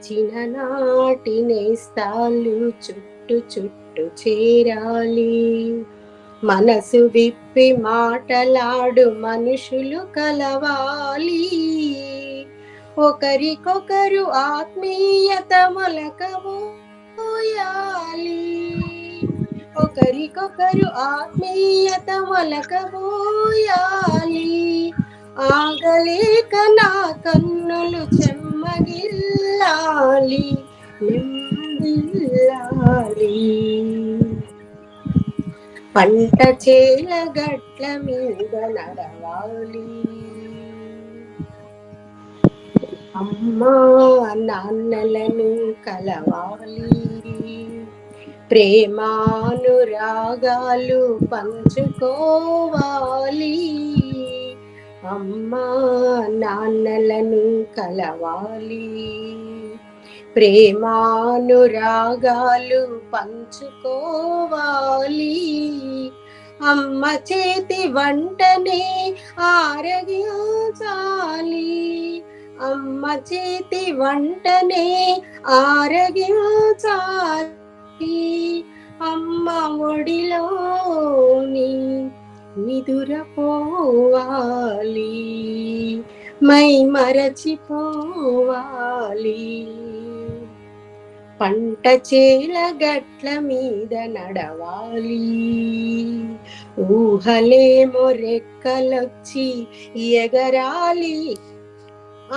చిన్ననాటి నేస్తాలు చుట్టు చుట్టు చేరాలి, మనసు విప్పి మాటలాడు మనుషులు కలవాలి. ఒకరికొకరు ఆత్మీయత మొలకబోయాలి, ఒకరికొకరు ఆత్మీయత మొలకబోయాలి. ఆగలేక నా కన్నులు చెమ్మగిల్లాలి, నిందిల్లాలి. పంట చేల గట్ల మీద నడవాలి, అమ్మా నాన్నలను కలవాలి, ప్రేమానురాగాలు పంచుకోవాలి. అమ్మా నాన్నలను కలవాలి, ప్రేమానురాగాలు పంచుకోవాలి. అమ్మ చేతి వంటనే ఆరగించాలి, అమ్మ చేతి వంటనే ఆరగించాలి. అమ్మ ఒడిలోని నిదురపోవాలి, మై మరచిపోవాలి. పంట చేల గట్ల మీద నడవాలి, ఊహలేమో రెక్కలొచ్చి ఎగరాలి,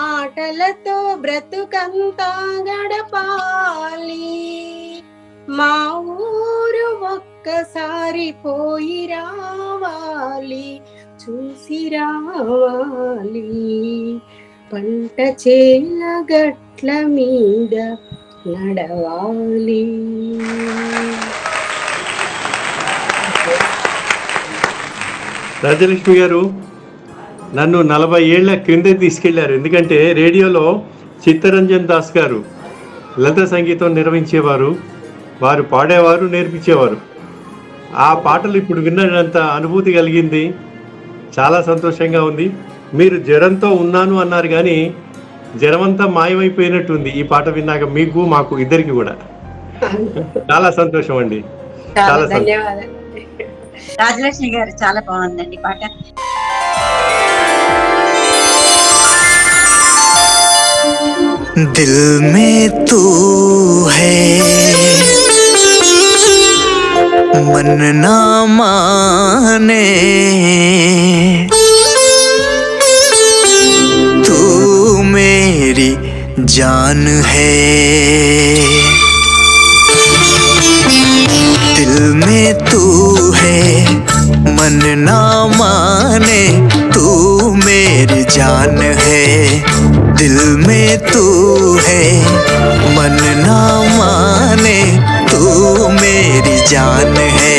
ఆటలతో బ్రతుకంతా గడపాలి. మా ఊరు ఒక్కసారి పోయి రావాలి, చూసి రావాలి. పంట చేల గట్ల మీద నడవాలి. రాజలక్ష్మి గారు నన్ను 40 ఏళ్ల క్రింద తీసుకెళ్లారు. ఎందుకంటే రేడియోలో చిత్తరంజన్ దాస్ గారు లలిత సంగీతం నిర్వహించేవారు, వారు పాడేవారు, నేర్పించేవారు. ఆ పాటలు ఇప్పుడు విన్నంత అనుభూతి కలిగింది, చాలా సంతోషంగా ఉంది. మీరు జ్వరంతో ఉన్నాను అన్నారు, కానీ జ్వరమంతా మాయమైపోయినట్టుంది ఈ పాట విన్నాక, మీకు మాకు ఇద్దరికి కూడా. చాలా సంతోషం అండి, చాలా ధన్యవాదాలు. రాజలక్ష్మి గారు చాలా బాగుందండి పాట. दिल में तू है मन ना माने, तू मेरी जान है। दिल में तू है मन ना माने, तू मेरी जान है। दिल में तू है मन ना माने, तू मेरी जान है।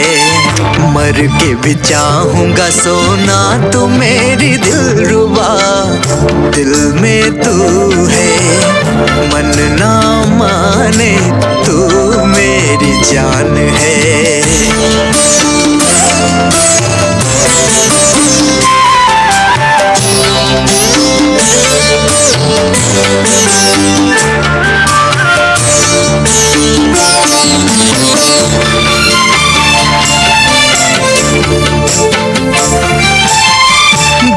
मर के भी चाहूंगा सोना तू मेरी दिलरुबा। दिल में तू है मन ना माने, तू मेरी जान है।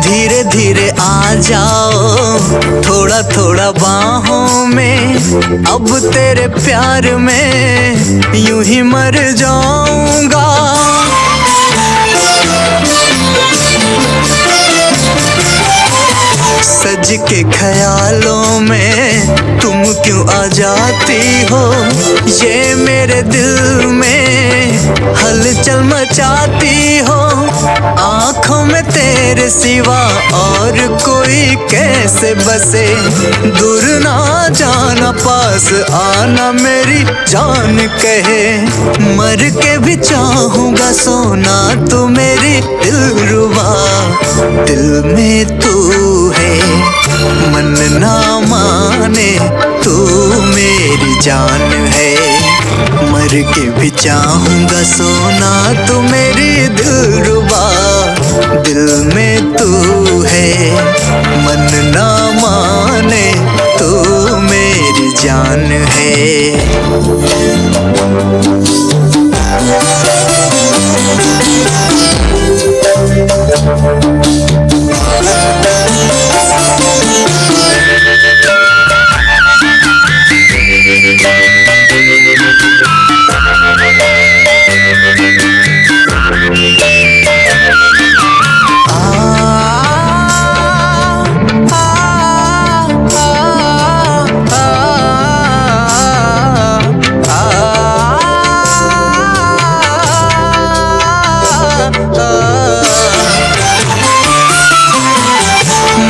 धीरे धीरे आ जाओ थोड़ा थोड़ा बाहों में, अब तेरे प्यार में यूं ही मर जाऊंगा। सज के ख्यालों में तुम क्यों आ जाती हो, ये मेरे दिल में हलचल मचाती हो। आँखों में तेरे सिवा और कोई कैसे बसे, दूर ना जाना पास आना मेरी जान कहे। मर के भी चाहूँगा सोना तू मेरी दिलरुबा, दिल में तू है मन ना माने तू मेरी जान है। मर के भी चाहूँगा सोना तू मेरी दिलरुबा, दिल में तू है मन ना माने तू मेरी जान है।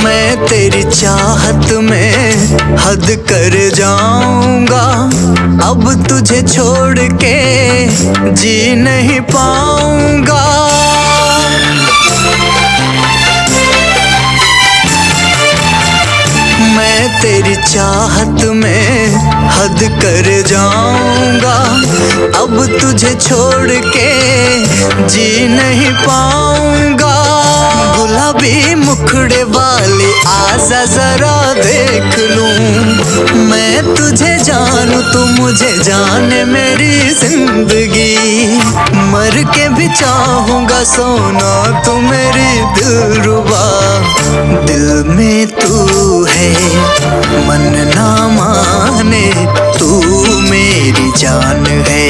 मैं तेरी चाहत में हद कर जाऊंगा, अब तुझे छोड़ के जी नहीं पाऊंगा। मैं तेरी चाहत में हद कर जाऊंगा, अब तुझे छोड़ के जी नहीं पाऊंगा। गुलाबी मुखड़े वाली आजा जरा देख लूं, मैं तुझे जानूं तू मुझे जाने मेरी जिंदगी। मर के भी चाहूंगा सोना तू मेरी दिलरुबा, दिल में तू है मन ना माने तू मेरी जान है।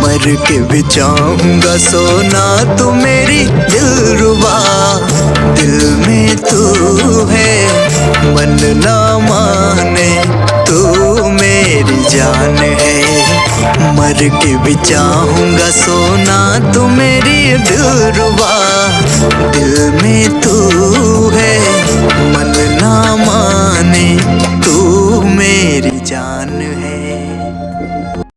मर के भी चाहूंगा सोना तू मेरी दिलरुबा, दिल में तू है मन ना माने तू मेरी जान है। मर के भी चाहूंगा सोना तू मेरी दिलरुबा,